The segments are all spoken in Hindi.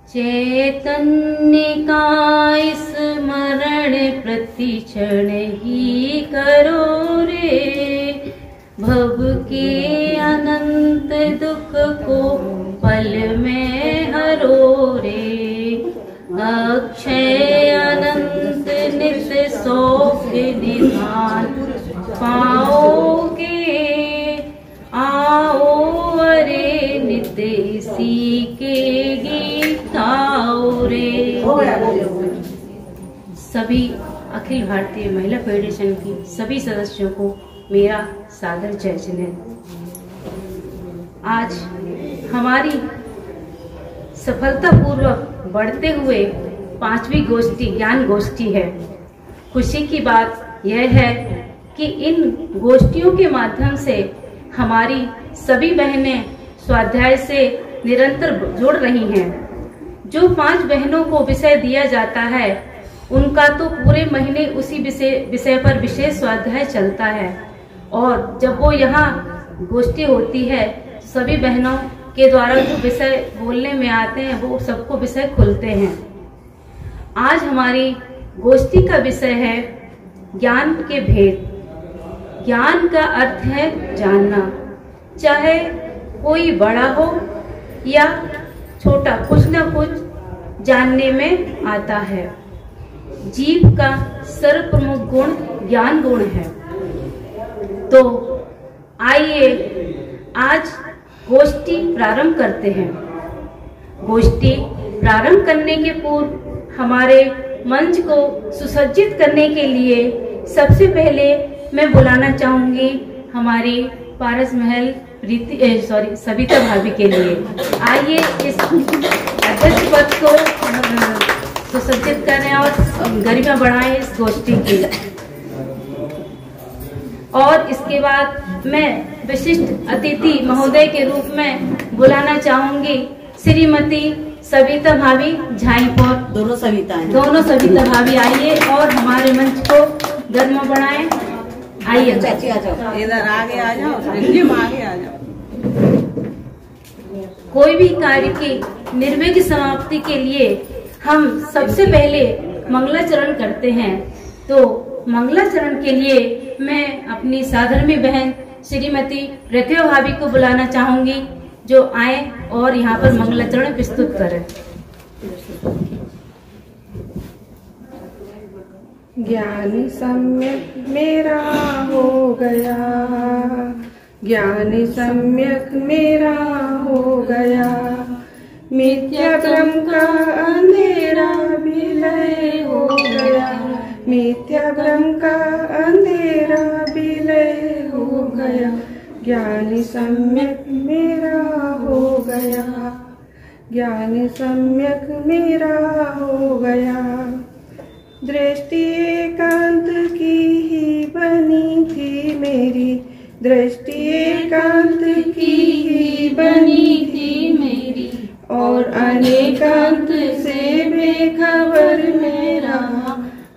चैतन्य का स्मरण प्रतिक्षण ही करो रे, भव के अनंत दुख को पल में हरो रे। अक्षय अनंत नित्य सौख्य निधान पाओगे, आओ अरे नित्य इसी के गीत गाओ रे। सभी अखिल भारतीय महिला फेडरेशन की सभी सदस्यों को मेरा सादर जय जिनेंद्र। आज हमारी सफलतापूर्वक बढ़ते हुए 5वीं गोष्ठी ज्ञान गोष्ठी है। खुशी की बात यह है कि इन गोष्ठियों के माध्यम से हमारी सभी बहनें स्वाध्याय से निरंतर जुड़ रही हैं। जो 5 बहनों को विषय दिया जाता है उनका तो पूरे महीने उसी विषय पर विशेष स्वाध्याय चलता है, और जब वो यहाँ गोष्ठी होती है सभी बहनों के द्वारा जो विषय बोलने में आते हैं वो सबको विषय खुलते हैं। आज हमारी गोष्ठी का विषय है ज्ञान के भेद। ज्ञान का अर्थ है जानना, चाहे कोई बड़ा हो या छोटा, कुछ न कुछ जानने में आता है। जीव का सर्वप्रमुख गुण ज्ञान गुण है। तो आइए आज गोष्ठी प्रारंभ करते हैं। गोष्ठी प्रारंभ करने के पूर्व हमारे मंच को सुसज्जित करने के लिए सबसे पहले मैं बुलाना चाहूंगी हमारी पारस महल सविता भाभी के लिए। आइए इस अध्यक्ष पद को सुसज्जित करें और गरिमा बढ़ाएं इस गोष्ठी की। और इसके बाद मैं विशिष्ट अतिथि महोदय के रूप में बुलाना चाहूंगी श्रीमती सविता भाभी झाईपुर। दोनों सविता भाभी आइए और हमारे मंच को गरिमा बढ़ाएं। आइए चाची आ जाओ, इधर आगे आ जाओ, आगे आ जाओ। कोई भी कार्य की निर्विघ्न समाप्ति के लिए हम सबसे पहले मंगलाचरण करते हैं। तो मंगलाचरण के लिए मैं अपनी साधर्मी बहन श्रीमती प्रतिभा भाभी को बुलाना चाहूंगी, जो आए और यहाँ पर मंगलाचरण प्रस्तुत करें। ज्ञान सम्यक मेरा हो गया, ज्ञान सम्यक मेरा हो गया, मिथ्या भ्रम का अंधेरा विलय हो गया, मिथ्या भ्रम का अंधेरा विलय हो गया, ज्ञान सम्यक मेरा हो गया, ज्ञान सम्यक मेरा हो गया। दृष्टि एकांत की ही बनी थी मेरी, दृष्टि एकांत की ही बनी थी मेरी, और अनेकांत से बेखबर मेरा,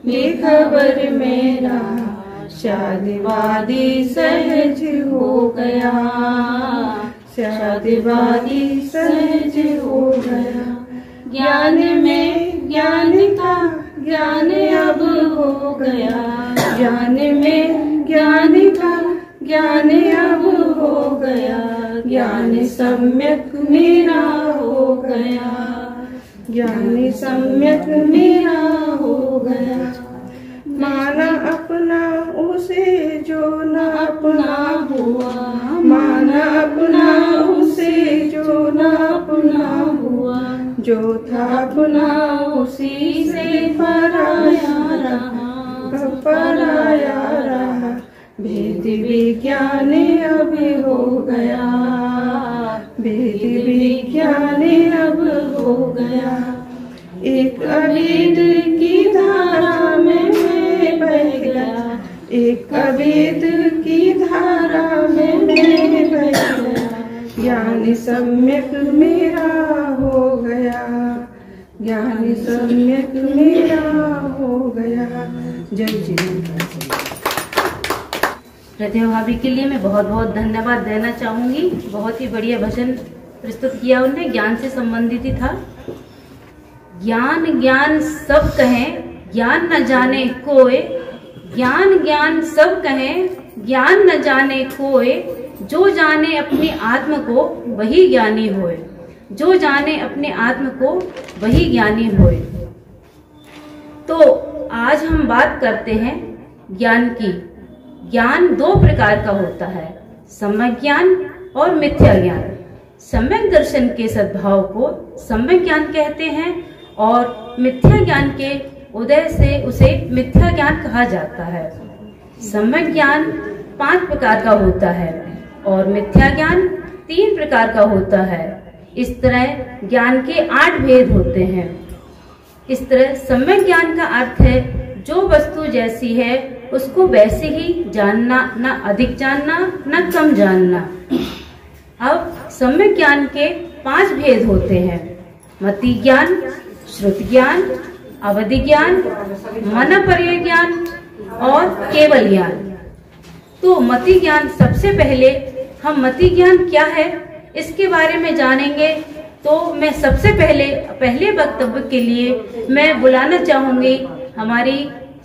बेखबर मेरा, शादीवादी सहज हो गया, शादीवादी सहज हो गया। ज्ञान में ज्ञान का ज्ञान अब हो गया, ज्ञान में ज्ञान का ज्ञान अब हो गया, ज्ञान सम्यक मेरा हो गया, ज्ञान सम्यक मेरा हो गया। माना अपना उसे जो न अपना हुआ, माना अपना उसे जो न अपना हुआ, जो था अपना उसी से पराया रहा, पराया रहा। भेद विज्ञान अब हो गया, भेद विज्ञान अब हो गया। एक अभेद की धारा में मैं बह गया, एक अभेद की धारा में मैं बह गया, ज्ञान सम्यक मेरा हो गया, ज्ञान सम्यक मेरा हो गया। जय जिनेंद्र। प्रतिभा भाभी के लिए मैं बहुत बहुत धन्यवाद देना चाहूंगी। बहुत ही बढ़िया भजन प्रस्तुत किया उन्होंने, ज्ञान से संबंधित ही था। ज्ञान ज्ञान सब कहें ज्ञान न जाने कोय, ज्ञान ज्ञान सब कहें ज्ञान न जाने कोय, जो जाने अपने आत्म को वही ज्ञानी होए, जो जाने अपने आत्म को वही ज्ञानी होए। तो आज हम बात करते हैं ज्ञान की। ज्ञान दो प्रकार का होता है, सम्यक ज्ञान और मिथ्या ज्ञान। सम्यक दर्शन के सद्भाव को सम्यक ज्ञान कहते हैं और मिथ्या ज्ञान के उदय से उसे मिथ्या ज्ञान कहा जाता है। सम्यक ज्ञान 5 प्रकार का होता है और मिथ्या ज्ञान 3 प्रकार का होता है। इस तरह ज्ञान के 8 भेद होते हैं। इस तरह सम्यक ज्ञान का अर्थ है जो वस्तु जैसी है उसको वैसे ही जानना, न अधिक जानना न कम जानना। अब सम्यक ज्ञान के 5 भेद होते हैं, मति ज्ञान, श्रुति ज्ञान, अवधि ज्ञान, मनपर्य ज्ञान और केवल ज्ञान। तो मति ज्ञान, सबसे पहले हम मति ज्ञान क्या है इसके बारे में जानेंगे। तो मैं सबसे पहले वक्तव्य के लिए मैं बुलाना चाहूंगी हमारी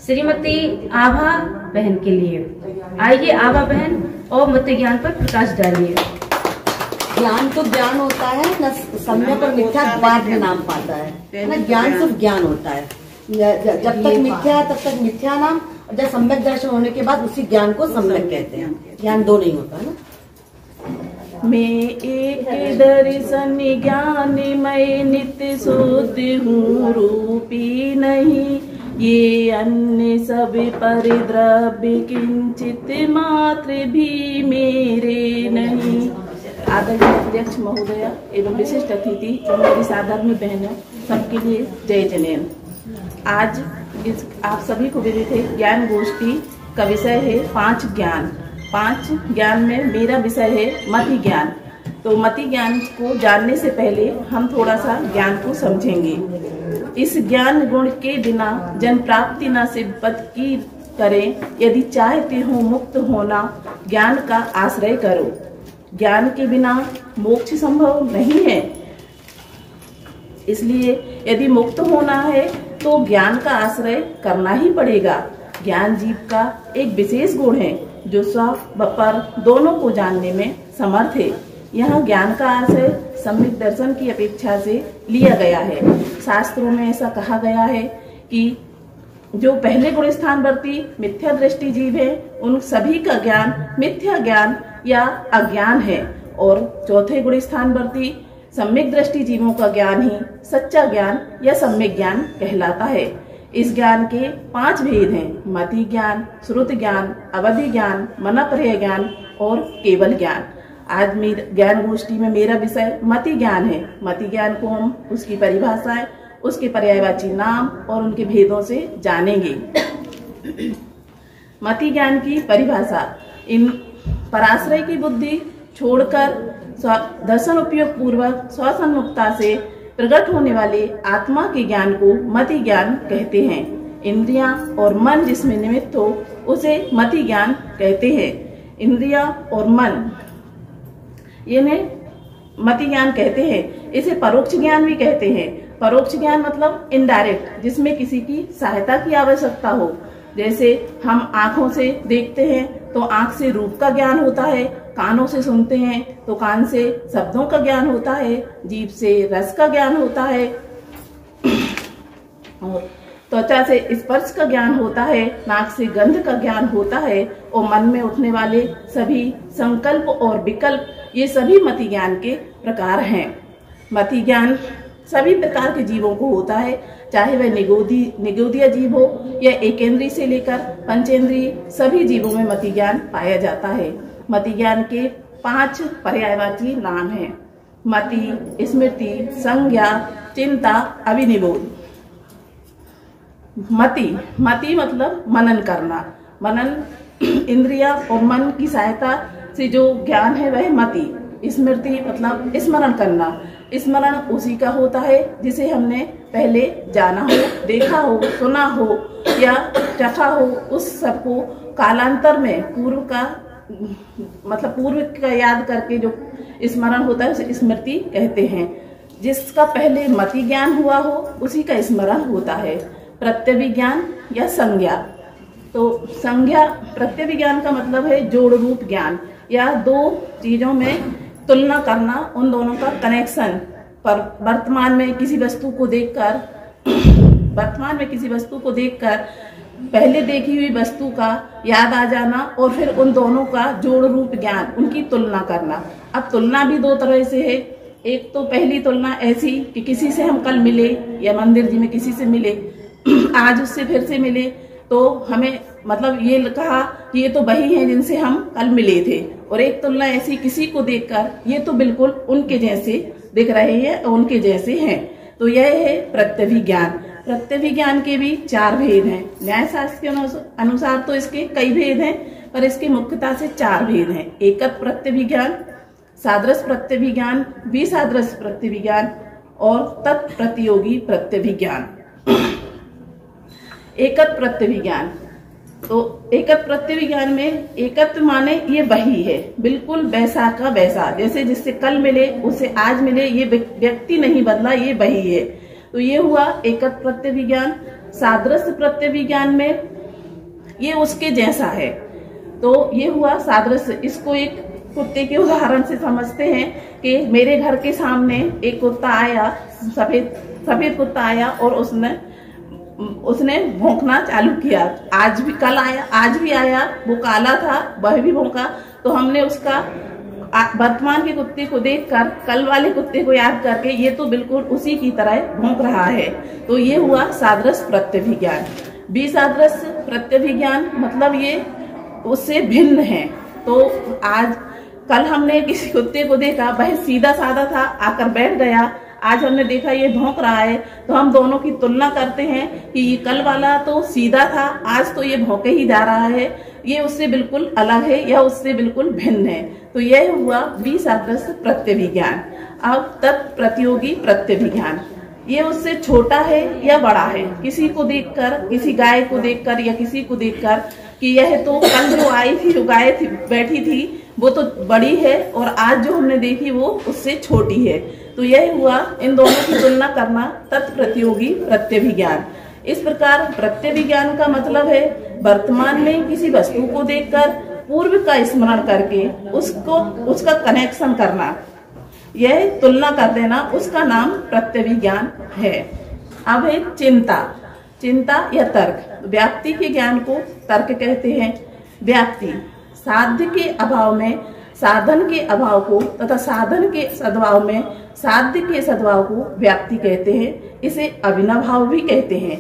श्रीमती आभा बहन के लिए। आइए आभा बहन और मति ज्ञान पर प्रकाश डालिए। ज्ञान तो ज्ञान होता है न, सम्यक और मिथ्या बाद में नाम पाता है ना। ज्ञान सिर्फ ज्ञान होता है, जब तक मिथ्या है तब तक मिथ्या नाम, और जब सम्यक दर्शन होने के बाद उसी ज्ञान को सम्यक कहते हैं। ज्ञान दो नहीं होता है ना। मैं एक दर्शन ज्ञान मैं नित्य शुद्ध हूँ, रूपी नहीं ये अन्य सब परिद्रव्य, किंचित मात्र भी मेरे नहीं। आदरणीय अध्यक्ष महोदय एवं विशिष्ट अतिथि और मेरी साधर्मी बहनों, सबके लिए जय जनेन। आज आप सभी को विदित है ज्ञान गोष्ठी का विषय है 5 ज्ञान। 5 ज्ञान में मेरा विषय है मति ज्ञान। तो मति ज्ञान को जानने से पहले हम थोड़ा सा ज्ञान को समझेंगे। इस ज्ञान गुण के बिना जन प्राप्ति न सिद्धत की करें, यदि चाहते हो मुक्त होना ज्ञान का आश्रय करो। ज्ञान के बिना मोक्ष संभव नहीं है, इसलिए यदि मुक्त होना है तो ज्ञान का आश्रय करना ही पड़ेगा। ज्ञान जीव का एक विशेष गुण है जो स्व व पर दोनों को जानने में समर्थ है। यह ज्ञान का आश्रय सम्यक दर्शन की अपेक्षा से लिया गया है। शास्त्रों में ऐसा कहा गया है कि जो पहले गुण स्थानवर्ती मिथ्या दृष्टि जीव है उन सभी का ज्ञान मिथ्या ज्ञान या अज्ञान है, और चौथे गुण स्थानवर्ती सम्यक दृष्टि जीवों का ज्ञान ही सच्चा ज्ञान या सम्यक ज्ञान कहलाता है। इस ज्ञान के 5 भेद हैं, मति ज्ञान, श्रुति ज्ञान, अवधि ज्ञान, मनपर्य ज्ञान और केवल ज्ञान। आज मेरी ज्ञान गोष्ठी में मेरा विषय मति ज्ञान है। मति ज्ञान को हम उसकी परिभाषाएं, उसके पर्यायवाची नाम और उनके भेदों से जानेंगे। मति ज्ञान की परिभाषा, इन पराश्रय की बुद्धि छोड़कर दर्शन उपयोग पूर्वक स्वसन्मुखता से प्रकट होने वाले आत्मा के ज्ञान को मति ज्ञान कहते हैं। इंद्रियां और मन जिसमें निमित्त हो उसे मति ज्ञान कहते हैं। इंद्रियां और मन इन्हें मति ज्ञान कहते हैं। इसे परोक्ष ज्ञान भी कहते हैं। परोक्ष ज्ञान मतलब इनडायरेक्ट, जिसमें किसी की सहायता की आवश्यकता हो। जैसे हम आंखों से देखते हैं तो आंख से रूप का ज्ञान होता है, कानों से सुनते हैं तो कान से शब्दों का ज्ञान होता है, जीभ से रस का ज्ञान होता है, और त्वचा से स्पर्श का ज्ञान होता है, नाक से गंध का ज्ञान होता है, और मन में उठने वाले सभी संकल्प और विकल्प, ये सभी मति ज्ञान के प्रकार हैं। मति ज्ञान सभी प्रकार के जीवों को होता है, चाहे वह निगोदीय जीव हो या एकेंद्रीय से लेकर पंचेंद्रीय, सभी जीवों में मति ज्ञान पाया जाता है। मति ज्ञान के 5 पर्यायवाची नाम हैं, मति, स्मृति, संज्ञा, चिंता, अभिनिबोध। मति मतलब मनन करना। मनन इंद्रिया और मन की सहायता से जो ज्ञान है वह मति। स्मृति मतलब स्मरण करना। स्मरण उसी का होता है जिसे हमने पहले जाना हो, देखा हो, सुना हो या चखा हो, उस सबको कालांतर में पूर्व का याद करके जो स्मरण होता है उसे स्मृति कहते हैं। जिसका पहले मति ज्ञान हुआ हो उसी का स्मरण होता है। प्रत्यभिज्ञान या संज्ञा। तो संज्ञा प्रत्यभिज्ञान का मतलब है जोड़ रूप ज्ञान, या दो चीजों में तुलना करना, उन दोनों का कनेक्शन। पर वर्तमान में किसी वस्तु को देखकर पहले देखी हुई वस्तु का याद आ जाना और फिर उन दोनों का जोड़ रूप ज्ञान, उनकी तुलना करना। अब तुलना भी दो तरह से है। एक तो पहली तुलना ऐसी कि किसी से हम कल मिले या मंदिर जी में किसी से मिले, आज उससे फिर से मिले, तो हमें मतलब ये कहा कि ये तो वही हैं जिनसे हम कल मिले थे। और एक तुलना ऐसी किसी को देखकर ये तो बिल्कुल उनके जैसे दिख रहे हैं, उनके जैसे हैं। तो यह है प्रत्यभिज्ञान। प्रत्यभिज्ञान के भी 4 भेद हैं। न्यायशास्त्र के अनुसार तो इसके कई भेद हैं, पर इसके मुख्यतः से 4 भेद हैं। एकत्र प्रत्यभिज्ञान, सादृश्य प्रत्यभिज्ञान, विसादृश्य प्रत्यभिज्ञान और तत्प्रतियोगी प्रत्यभिज्ञान। एकत्र प्रत्यभिज्ञान। तो एकत्र प्रत्यभिज्ञान में एकत्र माने ये वही है, बिल्कुल वैसा का वैसा, जैसे जिससे कल मिले उससे आज मिले, ये व्यक्ति नहीं बदला, ये वही है। तो ये हुआ एकत्र प्रत्यभिज्ञान। सादृश्य प्रत्यभिज्ञान में ये उसके जैसा है, तो ये हुआ सादृश्य। इसको एक कुत्ते के उदाहरण से समझते हैं कि मेरे घर के सामने एक कुत्ता आया, सफेद कुत्ता आया और उसने भौंकना चालू किया। आज भी कल आया, आज भी आया, वो काला था, वह भी भौंका। तो हमने उसका वर्तमान के कुत्ते को देखकर कल वाले कुत्ते को याद करके ये तो बिल्कुल उसी की तरह भौंक रहा है। तो ये हुआ सादृश्य प्रत्यभिज्ञान। विसादृश्य प्रत्यभिज्ञान मतलब ये उससे भिन्न है। तो आज कल हमने किसी कुत्ते को देखा, वह सीधा साधा था, आकर बैठ गया। आज हमने देखा ये भौंक रहा है, तो हम दोनों की तुलना करते हैं कि ये कल वाला तो सीधा था, आज तो ये भौंके ही जा रहा है, ये उससे बिल्कुल अलग है या उससे बिल्कुल भिन्न है। तो यह हुआ विसादृश्य प्रत्यभिज्ञान। अब तत्प्रतियोगी प्रत्यभिज्ञान, ये उससे छोटा है या बड़ा है। किसी को देखकर, किसी गाय को देखकर या किसी को देखकर कि यह तो कल जो आई थी, जो गाय थी बैठी थी, वो तो बड़ी है और आज जो हमने देखी वो उससे छोटी है। तो यह हुआ इन दोनों की तुलना करना, तत्प्रतियोगी प्रत्यभिज्ञान। इस प्रकार प्रत्यभिज्ञान का मतलब है वर्तमान में किसी वस्तु को देखकर पूर्व का स्मरण करके उसका कनेक्शन करना, यह तुलना कर देना, उसका नाम प्रत्यभिज्ञान है। अब है चिंता या तर्क। व्याप्ति के ज्ञान को तर्क कहते हैं। व्याप्ति साध्य के अभाव में साधन के अभाव को तथा साधन के सद्भाव में साध्य के सद्भाव को व्याप्ति कहते हैं। इसे अभिनवभाव भी कहते हैं।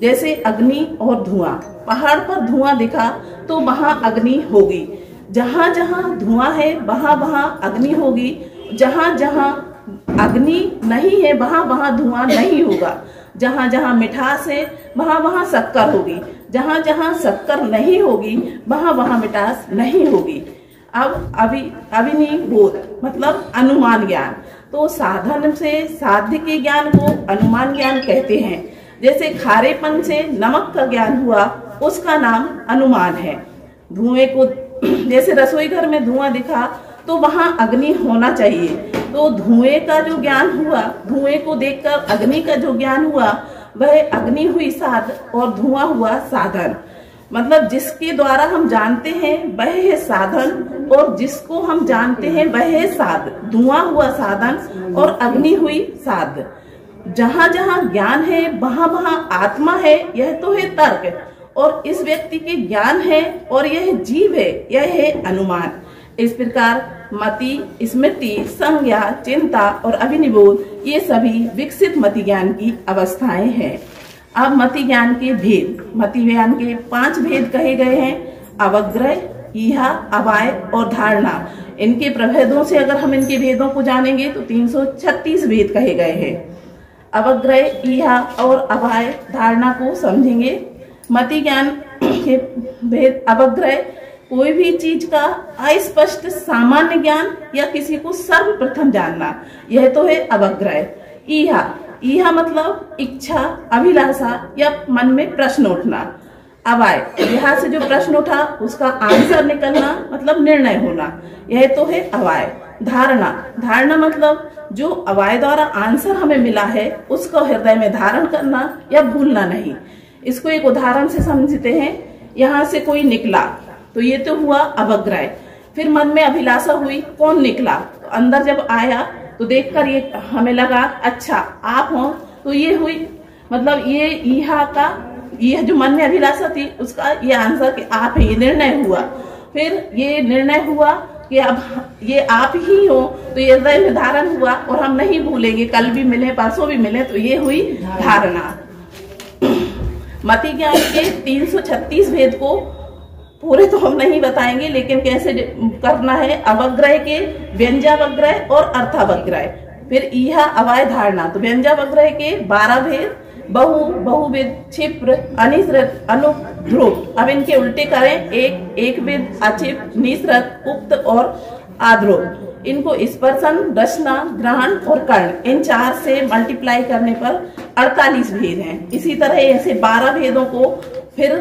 जैसे अग्नि और धुआं, पहाड़ पर धुआं दिखा तो वहां अग्नि होगी, जहां जहां धुआं है वहां वहां अग्नि होगी, जहां जहां अग्नि नहीं है वहां वहां धुआं नहीं होगा, जहां जहां मिठास है वहां वहां शक्कर होगी, जहां जहां शक्कर नहीं होगी वहां वहां मिठास नहीं होगी। अब अभिनिबोध मतलब अनुमान ज्ञान। तो साधन से साध्य के ज्ञान को अनुमान ज्ञान कहते हैं। जैसे खारेपन से नमक का ज्ञान हुआ, उसका नाम अनुमान है। धुएं को, जैसे रसोई घर में धुआं दिखा तो वहां अग्नि होना चाहिए, तो धुएं का जो ज्ञान हुआ, धुएं को देखकर अग्नि का जो ज्ञान हुआ, वह अग्नि हुई साध और धुआं हुआ साधन। मतलब जिसके द्वारा हम जानते हैं वह है साधन और जिसको हम जानते हैं वह है साध। धुआं हुआ साधन और अग्नि हुई साध। जहां जहां ज्ञान है वहां वहां आत्मा है, यह तो है तर्क, और इस व्यक्ति के ज्ञान है और यह जीव है, यह है अनुमान। इस प्रकार मति, स्मृति, संज्ञा, चिंता और अभिनिबोध ये सभी विकसित मति ज्ञान की अवस्थाएं हैं। अब मति ज्ञान के भेद, मति ज्ञान के 5 भेद कहे गए हैं। अवग्रह, ईहा, अवाय और धारणा। इनके प्रभेदों से अगर हम इनके भेदों को जानेंगे तो 336 भेद कहे गए हैं। अवग्रह, ईहा और अवाय धारणा को समझेंगे। मति ज्ञान के भेद। अवग्रह कोई भी चीज का अस्पष्ट सामान्य ज्ञान या किसी को सर्वप्रथम जानना, यह तो है अवग्रह। ईहा मतलब इच्छा, अभिलाषा या मन में प्रश्न उठना। अवाय, यहाँ से जो प्रश्न उठा उसका आंसर निकलना मतलब निर्णय होना, यह तो है अवाय। धारणा मतलब जो अवाय द्वारा आंसर हमें मिला है उसको हृदय में धारण करना या भूलना नहीं। इसको एक उदाहरण से समझते हैं। यहाँ से कोई निकला तो ये तो हुआ अवग्रह, फिर मन में अभिलाषा हुई कौन निकला, तो अंदर जब आया तो देखकर ये हमें लगा अच्छा आप हो, तो ये हुई मतलब ये यहाँ का यह जो मन में अभिलाषा थी उसका ये आंसर कि आप है, ये निर्णय हुआ। फिर ये निर्णय हुआ कि अब ये आप ही हो, तो ये हृदय में धारण हुआ और हम नहीं भूलेंगे, कल भी मिले परसों भी मिले, तो ये हुई धारणा। मति ज्ञान के 336 भेद को पूरे तो हम नहीं बताएंगे, लेकिन कैसे करना है। अवग्रह के व्यंजनावग्रह और अर्थावग्रह, फिर यह अवाय धारणा। तो व्यंजनावग्रह के 12 भेद, बहुविध, क्षिप्र, अनिसृत, अनुध्रुव। अब इनके उल्टे करें, एक विध, अक्षिप, निसृत, उक्त और आध्रुव। इनको स्पर्शन, रचना, ग्रहण और कर्ण, इन 4 से मल्टीप्लाई करने पर 48 भेद हैं। इसी तरह ऐसे 12 भेदों को फिर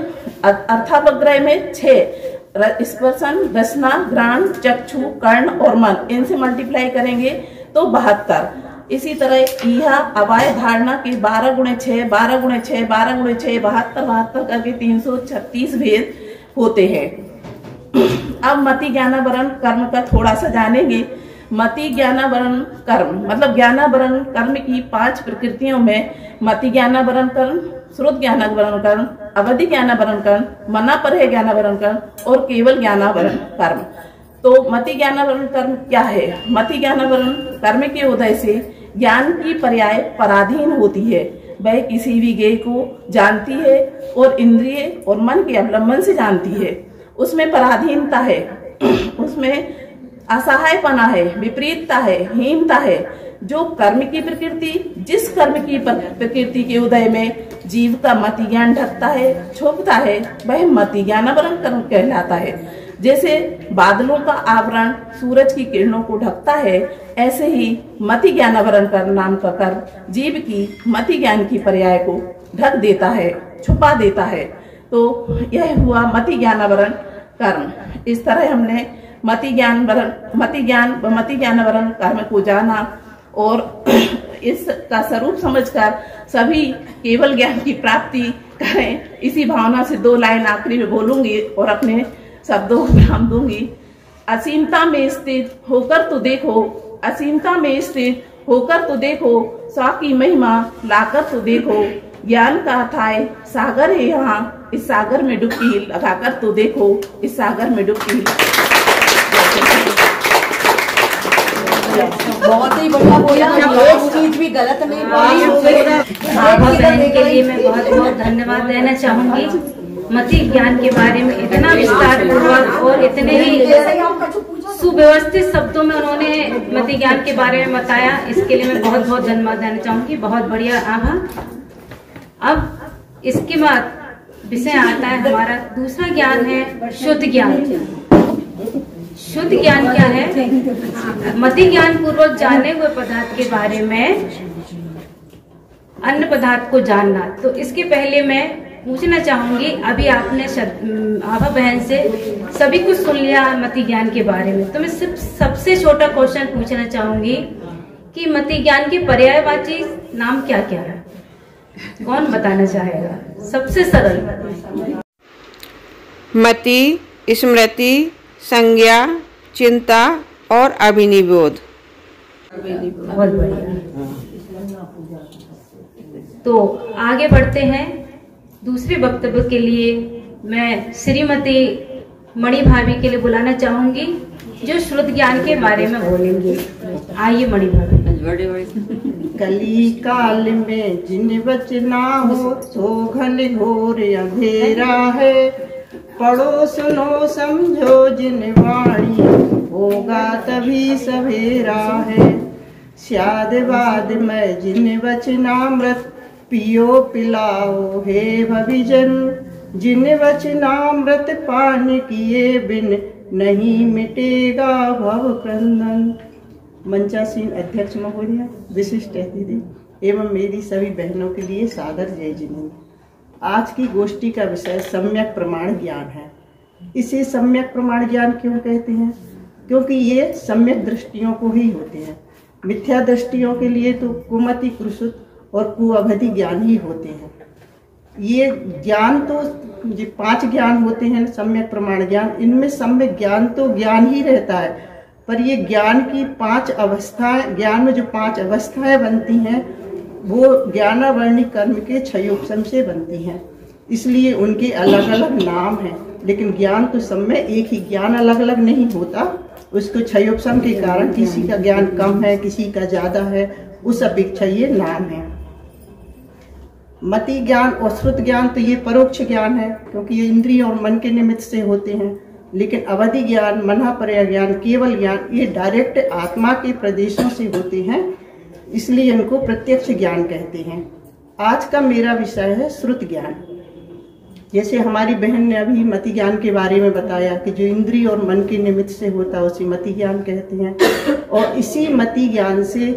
अर्थावग्रह में 6 स्पर्शन, रचना, ग्रहण, चक्षु, कर्ण और मन, इनसे मल्टीप्लाई करेंगे तो 72। इसी तरह यह अवाय धारणा के 12 गुणे 6, 12 गुणे 6, 12 गुणे 6, 72 करके 336 भेद होते हैं। अब मति ज्ञानावरण कर्म का थोड़ा सा जानेंगे। मति ज्ञानावरण कर्म मतलब ज्ञानावरण कर्म की 5 प्रकृतियों में मति ज्ञानावरण कर्म, श्रुत ज्ञानावरण कर्म, अवधि ज्ञानावरण कर्म, मनापरह ज्ञानावरण कर्म और केवल ज्ञानावरण कर्म। तो मति ज्ञानावरण कर्म क्या है? मति ज्ञानावरण कर्म के उदय से ज्ञान की पर्याय पराधीन होती है। वह किसी भी ज्ञेय को जानती है और इंद्रिय और मन के अवलंबन से जानती है। उसमें पराधीनता है, उसमें असहायपना है, विपरीतता है, हीनता है। जो कर्म की प्रकृति, जिस कर्म की प्रकृति के उदय में जीव का मति ज्ञान ढकता है, छुपता है, वह मति ज्ञानावरण कर्म कहलाता है। जैसे बादलों का आवरण सूरज की किरणों को ढकता है, ऐसे ही मति ज्ञानावरण कर्म नाम का कर्म जीव की मति ज्ञान की पर्याय को ढक देता है, छुपा देता है। तो यह हुआ मति ज्ञानावरण कर्म। इस तरह हमने मति ज्ञानावरण कर्म को जाना और इसका स्वरूप समझकर सभी केवल ज्ञान की प्राप्ति करें। इसी भावना से 2 लाइन आखिरी में बोलूंगी और अपने शब्दों को विराम दूंगी। असीमता में स्थित होकर तो देखो, असीमता में स्थित होकर तो देखो, स्व की महिमा लाकर तो देखो। ज्ञान का अथाय सागर है यहाँ, इस सागर में डुबकी लगाकर तो देखो, इस सागर में डुबकी। बहुत ही बढ़िया बोला, एक चीज भी गलत नहीं बोली। आभा बहन के लिए मैं बहुत बहुत धन्यवाद देना चाहूंगी। मति ज्ञान के बारे में इतना विस्तार पूर्वक और इतने ही सुव्यवस्थित शब्दों में उन्होंने मति ज्ञान के बारे में बताया, इसके लिए मैं बहुत बहुत धन्यवाद देना चाहूंगी। बहुत बढ़िया आभा। अब इसके बाद विषय आता है हमारा दूसरा ज्ञान है शुद्ध ज्ञान। शुद्ध ज्ञान क्या है? मति ज्ञान पूर्वक जाने हुए पदार्थ के बारे में अन्य पदार्थ को जानना। तो इसके पहले मैं पूछना चाहूंगी, अभी आपने आभा बहन से सभी कुछ सुन लिया मति ज्ञान के बारे में, तो मैं सिर्फ सबसे छोटा क्वेश्चन पूछना चाहूंगी कि मति ज्ञान के पर्यायवाची नाम क्या क्या है? कौन बताना चाहेगा? सबसे सरल। मति, स्मृति, संज्ञा, चिंता और अभिनिवेद। बहुत बढ़िया। तो आगे बढ़ते हैं दूसरे वक्तव्य के लिए। मैं श्रीमती मणि भाभी के लिए बुलाना चाहूंगी जो श्रुत ज्ञान के बारे में बोलेंगे। आइए मणि भाभी। कली काल में जिन बचना हो तो घन घोर अंधेरा है। पढ़ो सुनो समझो जिन वाणी होगा तभी सवेरा है। स्याद बाद में जिन वचनामृत पियो पिलाओ हे भविजन। जिन वचनामृत पान किए बिन नहीं मिटेगा भव क्रंदन। मंचासीन अध्यक्ष महोदय, विशिष्ट अतिथि एवं मेरी सभी बहनों के लिए सादर जय जिनेन्द्र। आज की गोष्ठी का विषय सम्यक प्रमाण ज्ञान है। इसे सम्यक प्रमाण ज्ञान क्यों कहते हैं? क्योंकि ये सम्यक दृष्टियों को ही होते हैं। मिथ्या दृष्टियों के लिए तो कुमति, कुरुषुत और कुअवधि ज्ञान ही होते हैं। ये ज्ञान तो ये 5 ज्ञान होते हैं, सम्यक प्रमाण ज्ञान, इनमें सम्यक ज्ञान तो ज्ञान ही रहता है, पर ये ज्ञान की 5 अवस्थाएं, ज्ञान में जो 5 अवस्थाएं बनती हैं वो ज्ञानावर्णी कर्म के क्षयोपशम से बनती हैं, इसलिए उनके अलग अलग नाम हैं। लेकिन ज्ञान तो सब में एक ही, ज्ञान अलग अलग नहीं होता, उसको क्षयोपशम के कारण किसी का ज्ञान कम है, किसी का ज्यादा है, उस अपेक्षा ये नाम है। मति ज्ञान और श्रुत ज्ञान तो ये परोक्ष ज्ञान है, क्योंकि ये इंद्रिय और मन के निमित्त से होते हैं। लेकिन अवधि ज्ञान, मनःपर्य ज्ञान, केवल ज्ञान, ये डायरेक्ट आत्मा के प्रदेशों से होते हैं, इसलिए इनको प्रत्यक्ष ज्ञान कहते हैं। आज का मेरा विषय है श्रुत ज्ञान। जैसे हमारी बहन ने अभी मति ज्ञान के बारे में बताया कि जो इंद्रिय और मन के निमित्त से होता है उसे मति ज्ञान कहते हैं। और इसी मति ज्ञान से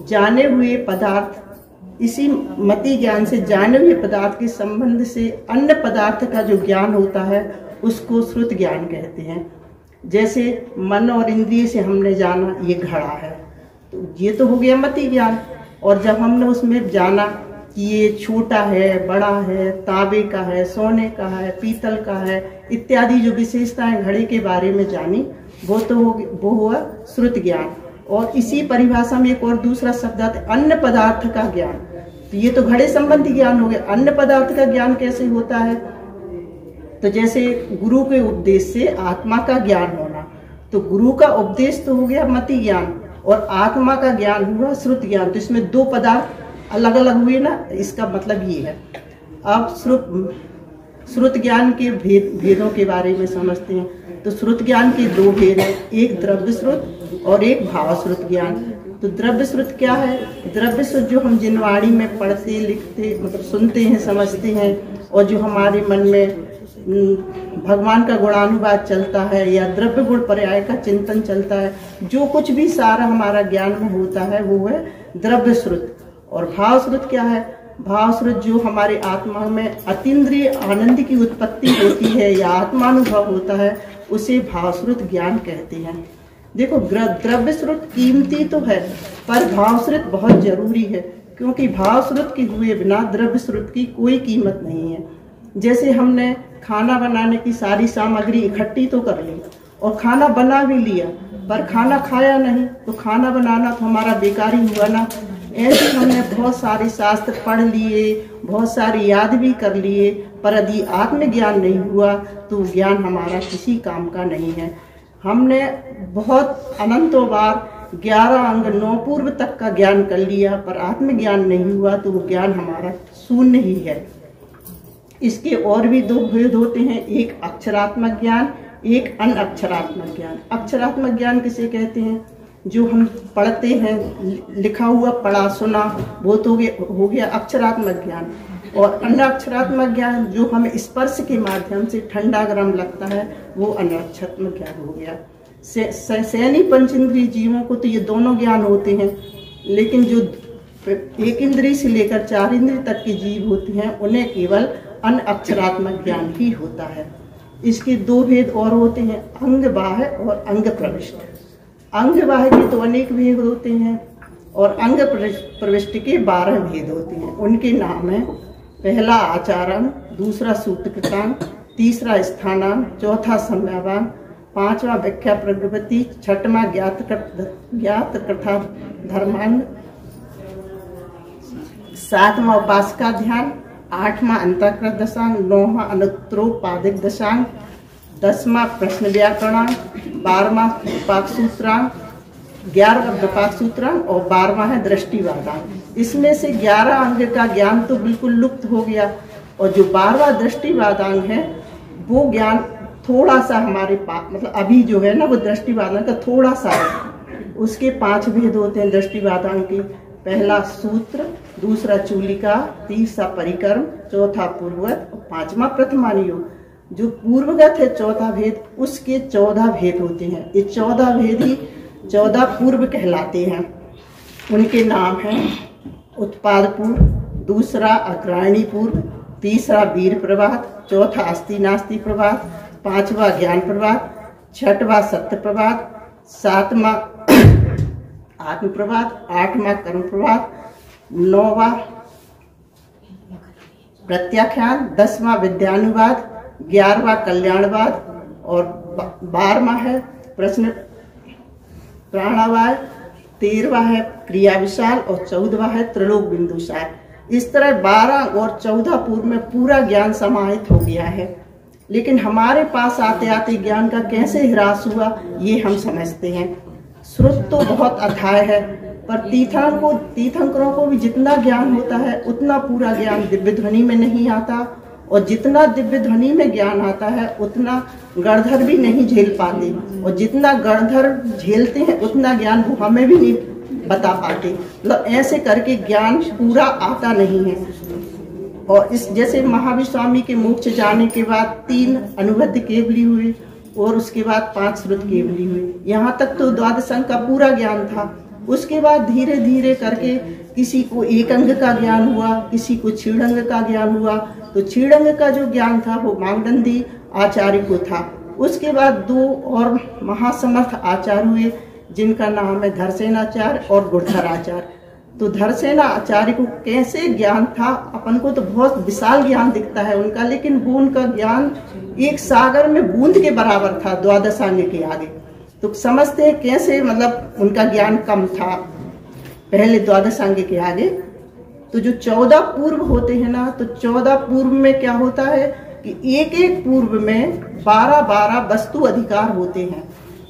जाने हुए पदार्थ, इसी मति ज्ञान से जाने हुए पदार्थ के संबंध से अन्य पदार्थ का जो ज्ञान होता है उसको श्रुत ज्ञान कहते हैं। जैसे मन और इंद्रिय से हमने जाना ये घड़ा है, तो ये तो हो गया मति ज्ञान। और जब हमने उसमें जाना कि ये छोटा है, बड़ा है, तांबे का है, सोने का है, पीतल का है, इत्यादि जो विशेषताएं घड़े के बारे में जानी, वो हुआ श्रुत ज्ञान। और इसी परिभाषा में एक और दूसरा शब्द आता है अन्य पदार्थ का ज्ञान। तो ये तो घड़े संबंधी ज्ञान हो गया। अन्य पदार्थ का ज्ञान कैसे होता है? तो जैसे गुरु के उपदेश से आत्मा का ज्ञान होना, तो गुरु का उपदेश तो हो गया मति ज्ञान और आत्मा का ज्ञान हुआ श्रुत ज्ञान। तो इसमें 2 पदार्थ अलग अलग हुए ना, इसका मतलब ये है। अब श्रुत ज्ञान के भेदों के बारे में समझते हैं। तो श्रुत ज्ञान के 2 भेद हैं, एक द्रव्य श्रुत और एक भाव श्रुत ज्ञान। तो द्रव्य श्रुत क्या है? द्रव्य श्रुत जो हम जिनवाणी में पढ़ते, लिखते, मतलब सुनते हैं, समझते हैं, और जो हमारे मन में भगवान का गुणानुवाद चलता है या द्रव्य गुण पर्याय का चिंतन चलता है, जो कुछ भी सारा हमारा ज्ञान में होता है वो है द्रव्य श्रुत। और भाव श्रुत क्या है? भाव श्रुत जो हमारे आत्मा में अतीन्द्रिय आनंद की उत्पत्ति होती है या आत्मानुभव होता है, उसे भाव श्रुत ज्ञान कहते हैं। देखो, द्रव्य श्रुत कीमती तो है, पर भाव श्रुत बहुत जरूरी है, क्योंकि भाव श्रुत के हुए बिना द्रव्य श्रुत की कोई कीमत नहीं है। जैसे हमने खाना बनाने की सारी सामग्री इकट्ठी तो कर ली और खाना बना भी लिया, पर खाना खाया नहीं, तो खाना बनाना तो हमारा बेकार ही हुआ ना। ऐसे हमने बहुत सारे शास्त्र पढ़ लिए, बहुत सारे याद भी कर लिए, पर यदि आत्मज्ञान नहीं हुआ तो ज्ञान हमारा किसी काम का नहीं है। हमने बहुत अनंतों बार 11 अंग 9 पूर्व तक का ज्ञान कर लिया, पर आत्मज्ञान नहीं हुआ तो वो ज्ञान हमारा शून्य ही है। इसके और भी 2 भेद होते हैं, एक अक्षरात्मक ज्ञान, एक अनअक्षरात्मक ज्ञान। अक्षरात्मक ज्ञान किसे कहते हैं? जो हम पढ़ते हैं, लिखा हुआ पढ़ा सुना, वो तो हो गया अक्षरात्मक ज्ञान। और अनअक्षरात्मक ज्ञान जो हमें स्पर्श के माध्यम से ठंडा गर्म लगता है, वो अनअक्षरात्मक ज्ञान हो गया। सैनी पंचेंद्रिय जीवों को तो ये दोनों ज्ञान होते हैं, लेकिन जो 1 इंद्रिय से लेकर 4 इंद्रिय तक के जीव होते हैं उन्हें केवल अनअक्षरात्मक ज्ञान ही होता है। इसके 2 भेद और होते हैं, अंग बाह्य और अंग प्रविष्ट। अंग बाह्य के तो अनेक भेद होते हैं और अंग प्रविष्ट के 12 भेद होते हैं। उनके नाम है, पहला आचारांग, दूसरा सूत्रकृतांग, तीसरा स्थानांग, चौथा सम्यावांग, 5वां व्याख्या प्रगति, 6वां ज्ञात कथा धर्मांग, 7वां उपासका ध्यान, 8वां अंतःकृत दशांग, 9वां अनुत्तरोपादिक दशांग, 10वां प्रश्न व्याकरणांग, 12वां विपाक सूत्रांग, 11वां विपाक सूत्रांग और 12वां है दृष्टिवादांग। इसमें से 11 अंग का ज्ञान तो बिल्कुल लुप्त हो गया, और जो 12वां दृष्टिवादांग है वो ज्ञान थोड़ा सा हमारे पास, मतलब अभी जो है ना वो दृष्टिवादांग का थोड़ा सा है। उसके 5 भेद होते हैं दृष्टिवादांग के, पहला सूत्र, दूसरा चूलिका, तीसरा परिक्रम, चौथा पूर्वगत और 5वां प्रथमानुयोग। जो पूर्वगत है 14 भेद, उसके 14 भेद होते हैं। ये 14 भेद ही 14 पूर्व कहलाते हैं। उनके नाम हैं उत्पाद पूर्व, दूसरा अग्राणी पूर्व, तीसरा वीर प्रभात, चौथा अस्ति नास्ति प्रभात, 5वां ज्ञान प्रभात, 6वां सत्य प्रभात, 7वां आत्म प्रभात, 8वां कर्म प्रभात, 9वां प्रत्याख्यान, 10वां विद्यानुवाद, 11वां कल्याणवाद और 12वां है प्रश्न प्राणावाय, 13वां है क्रिया विशाल और 14वां है त्रिलोक बिंदुसार। इस तरह 12 और 14 पूर्व में पूरा ज्ञान समाहित हो गया है। लेकिन हमारे पास आते आते ज्ञान का कैसे ह्रास हुआ ये हम समझते हैं। श्रुत तो बहुत अथाह है, पर तीर्थंकरों को भी जितना ज्ञान होता है उतना पूरा ज्ञान दिव्य ध्वनि में नहीं आता, और जितना दिव्य ध्वनि में ज्ञान आता है उतना गणधर भी नहीं झेल पाते, और जितना गणधर झेलते हैं उतना ज्ञान वो हमें भी नहीं बता पाते। मतलब ऐसे करके ज्ञान पूरा आता नहीं है। और इस जैसे महावीर स्वामी के मोक्ष जाने के बाद 3 अनुबद्ध केवली हुए और उसके बाद 5 श्रुत केवली हुई। यहाँ तक तो द्वादश अंग का पूरा ज्ञान था। उसके बाद धीरे धीरे करके किसी को एक अंग का ज्ञान हुआ, किसी को क्षीणंग का ज्ञान हुआ। तो क्षीणंग का जो ज्ञान था वो मागदंडी आचार्य को था। उसके बाद 2 और महासमर्थ आचार्य हुए जिनका नाम है धरसेनाचार्य और गुड़धर आचार्य। तो धरसेना आचार्य को कैसे ज्ञान था, अपन को तो बहुत विशाल ज्ञान दिखता है उनका, लेकिन वो उनका ज्ञान एक सागर में बूंद के बराबर था द्वादशांग के आगे। तो समझते हैं कैसे मतलब उनका ज्ञान कम था पहले द्वादशांग के आगे। तो जो 14 पूर्व होते हैं ना, तो 14 पूर्व में क्या होता है कि एक एक पूर्व में 12 वस्तु अधिकार होते हैं,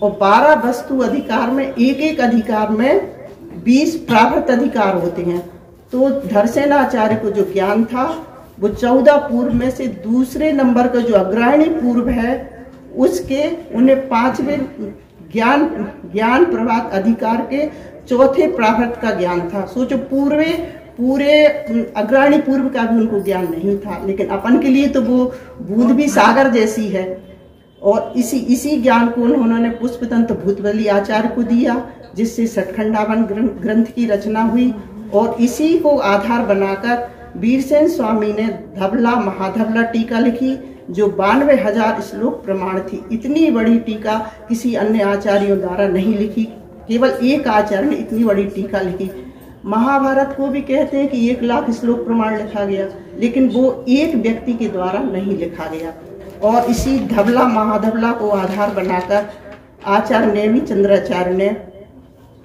और 12 वस्तु अधिकार में एक एक अधिकार में 20 प्राभृत अधिकार होते हैं। तो धरसेनाचार्य को जो ज्ञान था वो 14 पूर्व में से दूसरे नंबर का जो अग्रणी पूर्व है उसके उन्हें 5वें ज्ञान प्रभात अधिकार के 4थे प्राभृत का ज्ञान था। सोचो पूरे अग्रणी पूर्व का भी उनको ज्ञान नहीं था, लेकिन अपन के लिए तो वो बूंद भी सागर जैसी है। और इसी ज्ञान को उन्होंने पुष्पतंत्र भूतबली आचार्य को दिया, जिससे सठखंडावन ग्रंथ की रचना हुई। और इसी को आधार बनाकर वीरसेन स्वामी ने धबला महाधबला टीका लिखी, जो 92,000 श्लोक प्रमाण थी। इतनी बड़ी टीका किसी अन्य आचार्यों द्वारा नहीं लिखी, केवल एक आचार्य ने इतनी बड़ी टीका लिखी। महाभारत को भी कहते हैं कि 1,00,000 श्लोक प्रमाण लिखा गया, लेकिन वो एक व्यक्ति के द्वारा नहीं लिखा गया। और इसी धबला महाधबला को आधार बनाकर आचार्य नेमी चंद्राचार्य ने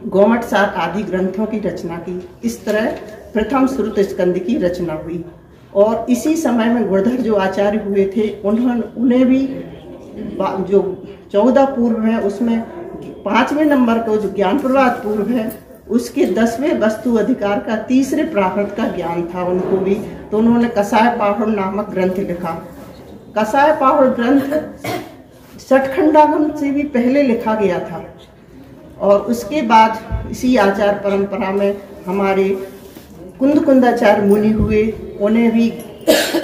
गोमटसार आदि ग्रंथों की रचना की। इस तरह प्रथम श्रुत स्कंद की रचना हुई। और इसी समय में गुड़धर जो आचार्य हुए थे उन्हें भी जो 14 पूर्व है उसमें 5वें नंबर का जो ज्ञान प्रभात पूर्व है उसके 10वें वस्तु अधिकार का 3रे प्राभृत का ज्ञान था उनको भी। तो उन्होंने कसाय पाहुड़ नामक ग्रंथ लिखा। कसाय पाहुड़ ग्रंथ सठखंडागम से भी पहले लिखा गया था। और उसके बाद इसी आचार परंपरा में हमारे कुंदाचार्य मुनि हुए, उन्हें भी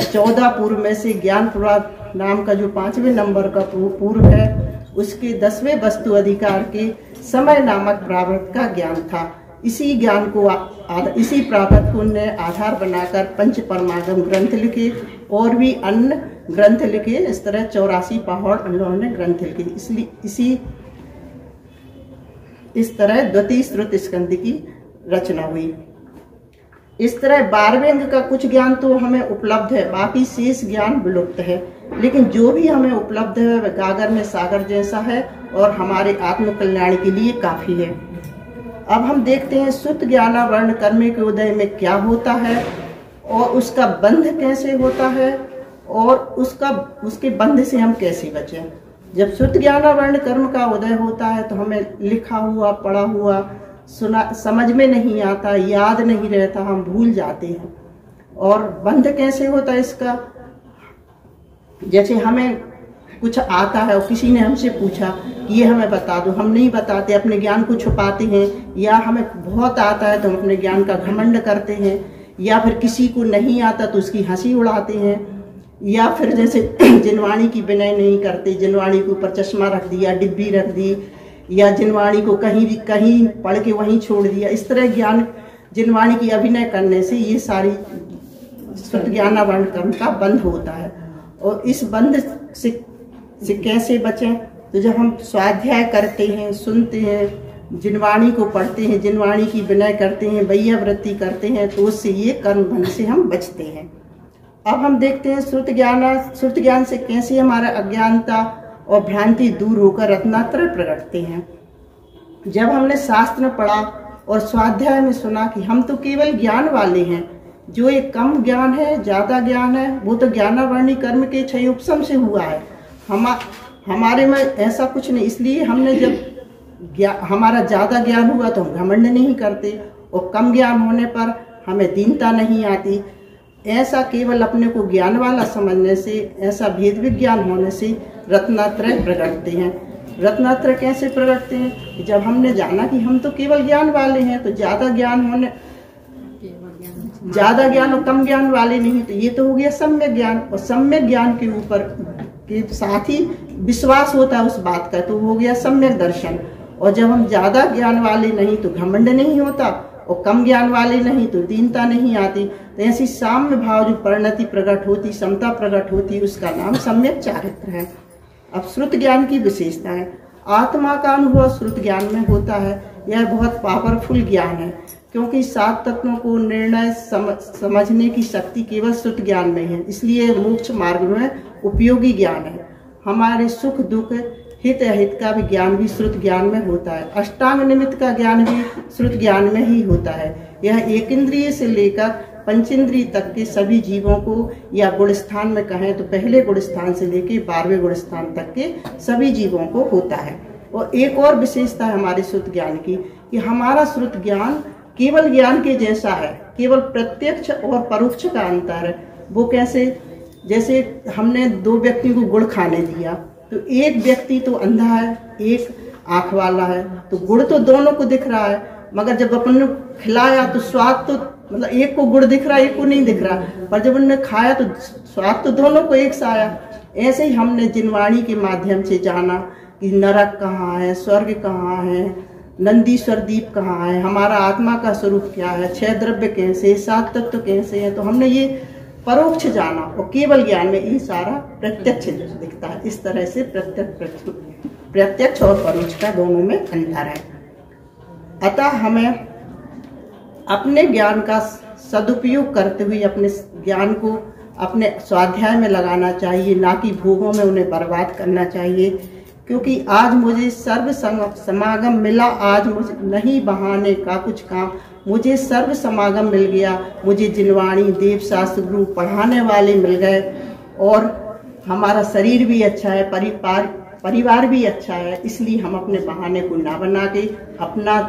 14 पूर्व में से ज्ञान प्रभात नाम का जो 5वें नंबर का पूर्व है उसके 10वें वस्तु अधिकार के समय नामक प्राभृत का ज्ञान था। इसी ज्ञान को इसी प्राभृत को ने आधार बनाकर पंच परमागम ग्रंथ लिखे और भी अन्य ग्रंथ लिखे। इस तरह 84 पहाड़ उन्होंने ग्रंथ लिखे। इसलिए इस तरह द्वितीय श्रुत स्कंद की रचना हुई। इस तरह 12वें अंग का कुछ ज्ञान तो हमें उपलब्ध है, बाकी शेष ज्ञान विलुप्त है। लेकिन जो भी हमें उपलब्ध है वह गागर में सागर जैसा है और हमारे आत्म कल्याण के लिए काफी है। अब हम देखते हैं शुद्ध ज्ञाना वर्ण कर्म के उदय में क्या होता है और उसका बंध कैसे होता है और उसके बंध से हम कैसे बचें। जब शुद्ध ज्ञाना वर्ण कर्म का उदय होता है तो हमें लिखा हुआ पढ़ा हुआ सुना समझ में नहीं आता, याद नहीं रहता, हम भूल जाते हैं। और बंध कैसे होता है इसका, जैसे हमें कुछ आता है और किसी ने हमसे पूछा कि ये हमें बता दो, हम नहीं बताते, अपने ज्ञान को छुपाते हैं। या हमें बहुत आता है तो हम अपने ज्ञान का घमंड करते हैं, या फिर किसी को नहीं आता तो उसकी हंसी उड़ाते हैं, या फिर जैसे जिनवाणी की विनय नहीं करते, जिनवाणी के ऊपर चश्मा रख दिया, डिब्बी रख दी, या जिनवाणी को कहीं पढ़ के वहीं छोड़ दिया। इस तरह ज्ञान जिनवाणी की अभिनय करने से ये सारी शुद्ध ज्ञानावरण कर्म का बंध होता है। और इस बंध से कैसे बचें, तो जब हम स्वाध्याय करते हैं, सुनते हैं, जिनवाणी को पढ़ते हैं, जिनवाणी की विनय करते हैं, वैयावृत्ति करते हैं, तो उससे ये कर्म बंध से हम बचते हैं। अब हम देखते हैं श्रुत ज्ञान से कैसे हमारा अज्ञानता और भ्रांति दूर होकर रत्नात्रय प्रगटते हैं। जब हमने शास्त्र में पढ़ा और स्वाध्याय में सुना कि हम तो केवल ज्ञान वाले हैं, जो एक कम ज्ञान है, ज्यादा ज्ञान है, वो तो ज्ञानावर्णी कर्म के क्षय उपशम से हुआ है। हमारे में ऐसा कुछ नहीं। इसलिए हमने जब हमारा ज्यादा ज्ञान हुआ तो हम घमंड नहीं करते, और कम ज्ञान होने पर हमें दीनता नहीं आती। ऐसा केवल अपने को ज्ञान वाला समझने से, ऐसा भेद विज्ञान होने से रत्नात्रय प्रगटते हैं। रत्नात्रय कैसे प्रगटते हैं? जब हमने जाना कि हम तो केवल ज्ञान वाले हैं, तो ज्यादा ज्ञान और कम ज्ञान वाले नहीं, तो ये तो हो गया सम्यक ज्ञान। और सम्यक ज्ञान के ऊपर के साथ ही विश्वास होता है उस बात का, तो हो गया सम्यक दर्शन। और जब हम ज्यादा ज्ञान वाले नहीं तो घमंड नहीं होता, और कम ज्ञान वाले नहीं तो दीनता नहीं आती। तो ऐसी साम्य भाव जो परिणति प्रकट होती, समता प्रकट होती, उसका नाम सम्यक चारित्र है। अब श्रुत ज्ञान की विशेषता है, आत्मा का अनुभव श्रुत ज्ञान में होता है। यह बहुत पावरफुल ज्ञान है, क्योंकि 7 तत्वों को निर्णय समझने की शक्ति केवल श्रुत ज्ञान में है। इसलिए मोक्ष मार्ग में उपयोगी ज्ञान है। हमारे सुख दुख हित अहित का भी ज्ञान भी श्रुत ज्ञान में होता है। अष्टांग निमित्त का ज्ञान भी श्रुत ज्ञान में ही होता है। यह एक इंद्रिय से लेकर पंचेंद्रिय तक के सभी जीवों को, या गुण स्थान में कहें तो पहले गुण स्थान से लेकर 12वें गुण स्थान तक के सभी जीवों को होता है। और एक और विशेषता है हमारे श्रुत ज्ञान की, कि हमारा श्रुत ज्ञान केवल ज्ञान के जैसा है, केवल प्रत्यक्ष और परोक्ष का अंतर है। वो कैसे? जैसे हमने 2 व्यक्ति को गुड़ खाने दिया, तो एक व्यक्ति तो अंधा है, एक आंख वाला है, तो गुड़ तो दोनों को दिख रहा है, मगर जब अपन ने खिलाया तो स्वाद तो मतलब एक को गुड़ दिख रहा है, एक को नहीं दिख रहा, पर जब उन्होंने खाया तो स्वाद तो दोनों को एक सा आया। ऐसे ही हमने जिनवाणी के माध्यम से जाना कि नरक कहाँ है, स्वर्ग कहाँ है, नंदीश्वर दीप कहाँ है, हमारा आत्मा का स्वरूप क्या है, 6 द्रव्य कैसे, 7 तत्व कैसे है। तो हमने ये परोक्ष जाना, और केवल ज्ञान में ये सारा प्रत्यक्ष दिखता है। इस तरह से प्रत्यक्ष और परोक्ष का दोनों में अंतर है। अतः हमें अपने ज्ञान का सदुपयोग करते हुए अपने ज्ञान को अपने स्वाध्याय में लगाना चाहिए, ना कि भोगों में उन्हें बर्बाद करना चाहिए। क्योंकि आज मुझे सर्व समागम मिला, आज मुझे नहीं बहाने का कुछ काम, मुझे सर्व समागम मिल गया। मुझे जिनवाणी, देव शास्त्र, गुरु पढ़ाने वाले मिल गए, और हमारा शरीर भी अच्छा है, परिवार भी अच्छा है। इसलिए हम अपने बहाने को ना बना के अपना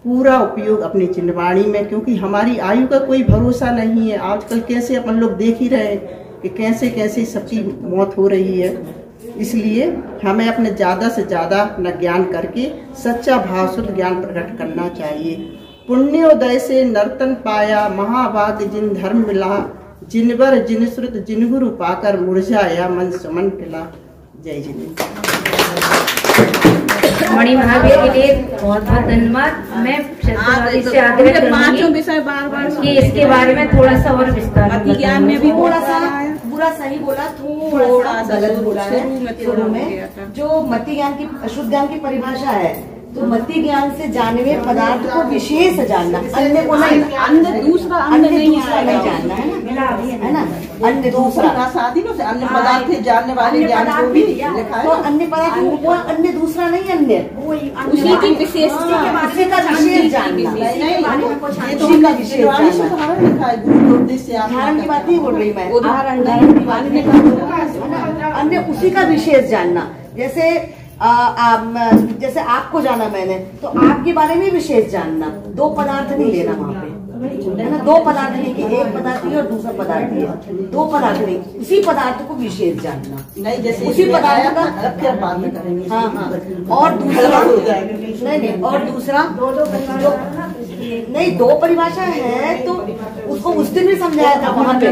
पूरा उपयोग अपनी जिनवाणी में, क्योंकि हमारी आयु का कोई भरोसा नहीं है। आजकल कैसे अपन लोग देख ही रहे हैं कि कैसे कैसे सबकी मौत हो रही है। इसलिए हमें अपने ज्यादा से ज्यादा अपना ज्ञान करके सच्चा भाव शुद्ध ज्ञान प्रकट करना चाहिए। पुण्योदय से नर्तन पाया, महाभाग जिन धर्म मिला, जिनवर जिन श्रुत जिन गुरु पाकर मुरझाया मन सुमन खिला। जय जिनेन्द्र। मणि महावीर के लिए बहुत बहुत धन्यवाद। मैं से आग्रह करूंगी कि इसके बारे में थोड़ा सा और विस्तार ज्ञान में भी थोड़ा सा पूरा सही बोला, थोड़ा सा गलत बोला है शुरू में। जो मति ज्ञान की, अशुद्ध ज्ञान की परिभाषा है, तो मति ज्ञान से जाने हुए पदार्थ को विशेष जानना, अन्य को नहीं, अन्य दूसरा नहीं जानना, है ना। अन्य दूसरा अन्य पदार्थ जानने वाले ज्ञान को भी लिखा है। तो अन्य पदार्थ वो अन्य दूसरा नहीं, अन्य उसी की विशेष, उसी का विशेष जानना, उसी का विशेष जानना। उदाहरण की बात नहीं बोल रही मैं, उदाहरण की बात नहीं, अन्य उसी का विशेष जानना। जैसे आपको जाना मैंने, तो आपके बारे में विशेष जानना। 2 पदार्थ नहीं लेना वहाँ पे, है ना। 2 पदार्थ नहीं कि एक पदार्थ है और दूसरा पदार्थ है, 2 पदार्थ नहीं, उसी पदार्थ को विशेष जानना। नहीं, जैसे उसी पदार्थ का बाद में करेंगे। हाँ। और दूसरा नहीं, और दूसरा नहीं, 2 परिभाषा है, तो उसको उस दिन भी समझाया था वहाँ पे।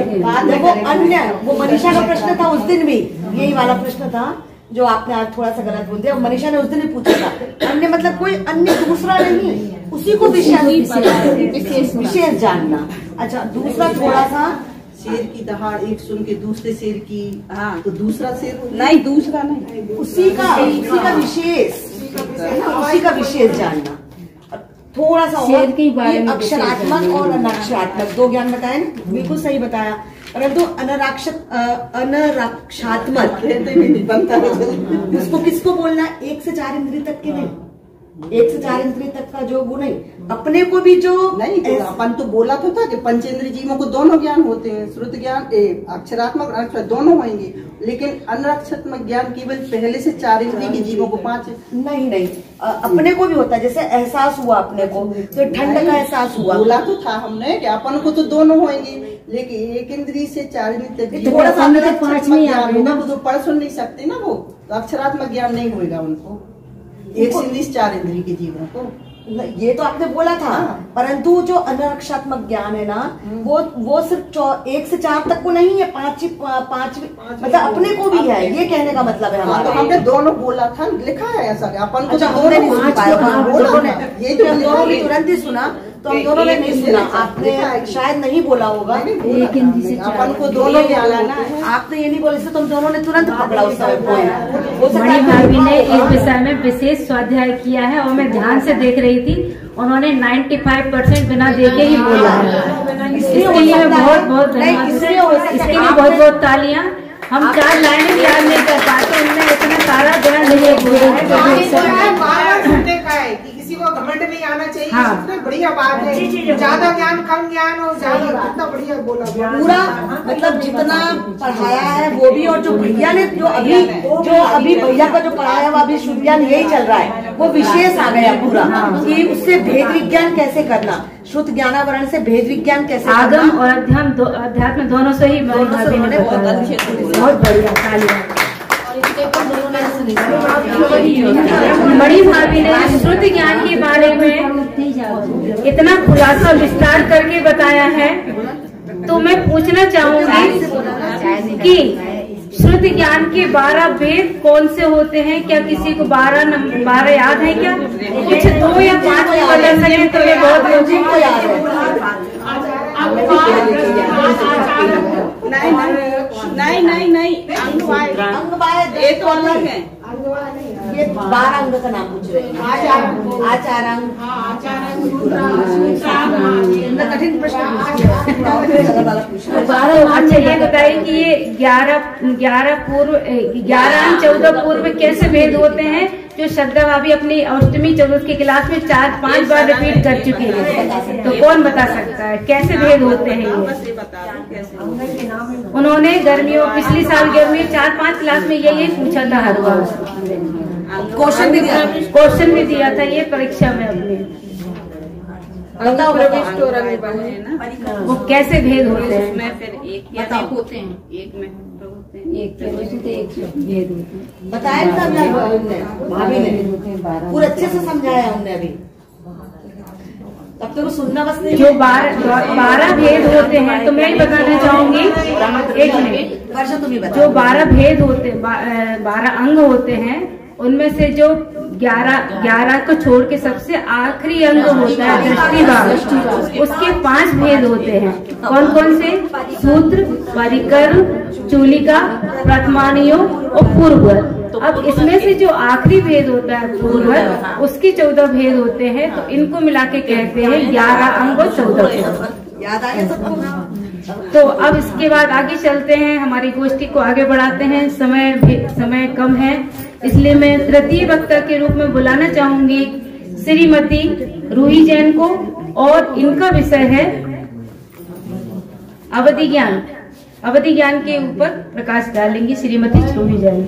वो अन्य, वो मनीषा का प्रश्न था उस दिन भी, यही वाला प्रश्न था जो आपने आज थोड़ा सा गलत बोल दिया। मनीषा ने उस दिन भी पूछा था, अन्य मतलब कोई अन्य दूसरा नहीं, उसी को विशेष जानना। अच्छा, दूसरा थोड़ा सा, शेर की दहाड़ एक सुन के दूसरे शेर की, हाँ, तो दूसरा शेर नहीं, दूसरा नहीं, उसी का विशेष, उसी का विशेष जानना। थोड़ा सा शेर और के बारे में अक्षरात्मक और अनक्षरात्मक 2 ज्ञान बताए ना, बिल्कुल सही बताया। परंतु अनरक्षात्मक उसको किसको बोलना है? 1 से 4 इंद्रिय तक के नहीं, 1 से 4 इंद्रिय तक का जो गुण है अपने को भी जो नहीं, तो अपन तो बोला तो था कि पंचेंद्रिय जीवों को दोनों ज्ञान होते हैं, श्रुत ज्ञान अक्षरात्मक और अक्षर दोनों होंगे, लेकिन अनरक्षात्मक ज्ञान केवल पहले से 4 इंद्रिय के जीवों को 5 है। नहीं, अपने को भी होता है। जैसे एहसास हुआ अपने को, तो ठंड का एहसास हुआ, बोला तो था हमने कि अपन को तो दोनों होंगे, लेकिन 1 इंद्रिय से 4 इंद्रिय तक थोड़ा सा होगा, वो तो पढ़ सुन नहीं सकते ना, वो तो अक्षरात्मक ज्ञान नहीं होगा उनको। 1 इंद्रिय से 4 इंद्रिय के जीवों को, ये तो आपने बोला था। परंतु जो अनरक्षात्मक ज्ञान है ना, वो सिर्फ 1 से 4 तक को नहीं है, 5 मतलब अपने को भी है, ये कहने का मतलब है हमारा। तो हमने दोनों बोला था, लिखा है ऐसा अपन को दोनों ये जो दोनों ने तुरंत ही सुना, तो हम दोनों ने नहीं सुना, आपने शायद नहीं बोला होगा। अपन को दोनों के आना है, आपने ये नहीं बोला, इससे तुम दोनों ने तुरंत पकड़ा उस समय। मणि भाभी ने इस विषय में विशेष स्वाध्याय किया है और मैं ध्यान से देख रही थी, उन्होंने 95% बिना देखे ही बोला है। इसके लिए मैं बहुत बहुत धन्यवाद, इसके लिए बहुत बहुत तालियां। हम 4 लाइनें भी याद नहीं कर पाते, उनने इतना सारा ज्ञान नहीं बोला है कि किसी को घमंड नहीं आना चाहिए। हाँ। बढ़िया बात है, ज्यादा ज्ञान कम ज्ञान हो, ज्यादा कितना बढ़िया बोला पूरा, मतलब जितना पढ़ाया है वो भी, और जो भैया ने जो अभी भैया का जो पढ़ाया है वो अभी शुद्ध ज्ञान यही चल रहा है, वो विशेष आ गया पूरा कि उससे भेद विज्ञान कैसे करना, शुद्ध ज्ञानावरण से भेद विज्ञान कैसे, आगम और अध्यात्म दोनों से ही बहुत बढ़िया। मणि भाभी ने श्रुति ज्ञान के बारे में इतना खुलासा विस्तार करके बताया है, तो मैं पूछना चाहूंगी कि श्रुति ज्ञान के 12 भेद कौन से होते हैं? क्या किसी को 12 याद है क्या? कुछ 2 या 5 बता सके तो ये बहुत लोगों को याद है। नहीं अंगवाय ये तो अलग है। ये 12 अंग का नाम पूछ रहे हैं। आचार अंग, कठिन प्रश्न। अच्छा ये बताइए कि ये 11 पूर्व 11 14 पूर्व कैसे भेद होते हैं, जो श्रद्धा भाभी अपनी अष्टमी चतुर्थ की क्लास में 4-5 बार रिपीट कर चुकी है, तो कौन बता सकता है कैसे भेद होते हैं ये? उन्होंने पिछली साल गर्मियों 4-5 क्लास में यही पूछा था हर बार, क्वेश्चन भी दिया था ये परीक्षा में अपने। वो कैसे भेद होते हैं? उसमें फिर एक होते हैं, एक में भेद होते हैं बताया भाभी ने, पूरा अच्छे से समझाया उनने अभी, तब तो सुनना बस नहीं। जो 12 भेद होते हैं, तो मैं बताना चाहूंगी, एक मिनट, जो 12 भेद होते 12 अंग होते हैं, उनमें से जो 11 को छोड़ के सबसे आखिरी अंग होता है दृष्टिभाग, उसके 5 भेद होते हैं। कौन कौन से? सूत्र, परिकर, चूलिका, प्रथमानियोग और पूर्ववत। अब इसमें से जो आखिरी भेद होता है पूर्ववत, उसके 14 भेद होते हैं, तो इनको मिला के कहते हैं 11 अंग और 14 भेद। याद आ गया सबको? तो अब इसके बाद आगे चलते हैं, हमारी गोष्ठी को आगे बढ़ाते हैं। समय कम है, इसलिए मैं तृतीय वक्ता के रूप में बुलाना चाहूंगी श्रीमती रूही जैन को, और इनका विषय है अवधि ज्ञान। अवधि ज्ञान के ऊपर प्रकाश डालेंगी श्रीमती रूही जैन।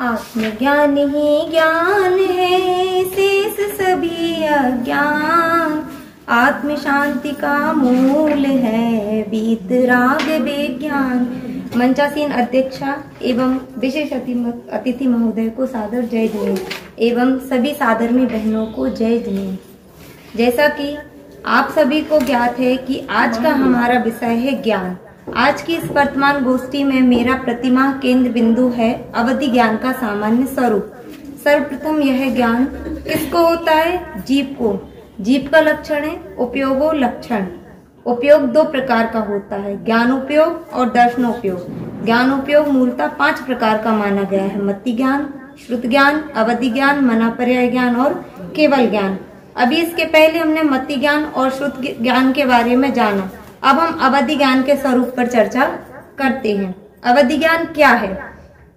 आत्मज्ञान ही ज्ञान है, शेष सभी अज्ञान। आत्म शांति का मूल है, वीतराग विज्ञान। मंचासीन अध्यक्षा एवं विशेष अतिथि महोदय को सादर जय जय एवं सभी साधर्मी बहनों को जय जय। जैसा कि आप सभी को ज्ञात है कि आज का हमारा विषय है ज्ञान। आज की इस वर्तमान गोष्ठी में मेरा प्रतिमाह केंद्र बिंदु है अवधि ज्ञान का सामान्य स्वरूप। सर्वप्रथम यह ज्ञान किसको होता है? जीव को। जीव का लक्षण है उपयोगो लक्षण। उपयोग 2 प्रकार का होता है, ज्ञान उपयोग और दर्शनोपयोग। ज्ञान उपयोग मूलतः 5 प्रकार का माना गया है, मति ज्ञान, श्रुत ज्ञान, अवधि ज्ञान, मनापर्याय ज्ञान और केवल ज्ञान। अभी इसके पहले हमने मति ज्ञान और श्रुत ज्ञान के बारे में जाना। अब हम अवधि ज्ञान के स्वरूप पर चर्चा करते हैं। अवधि ज्ञान क्या है?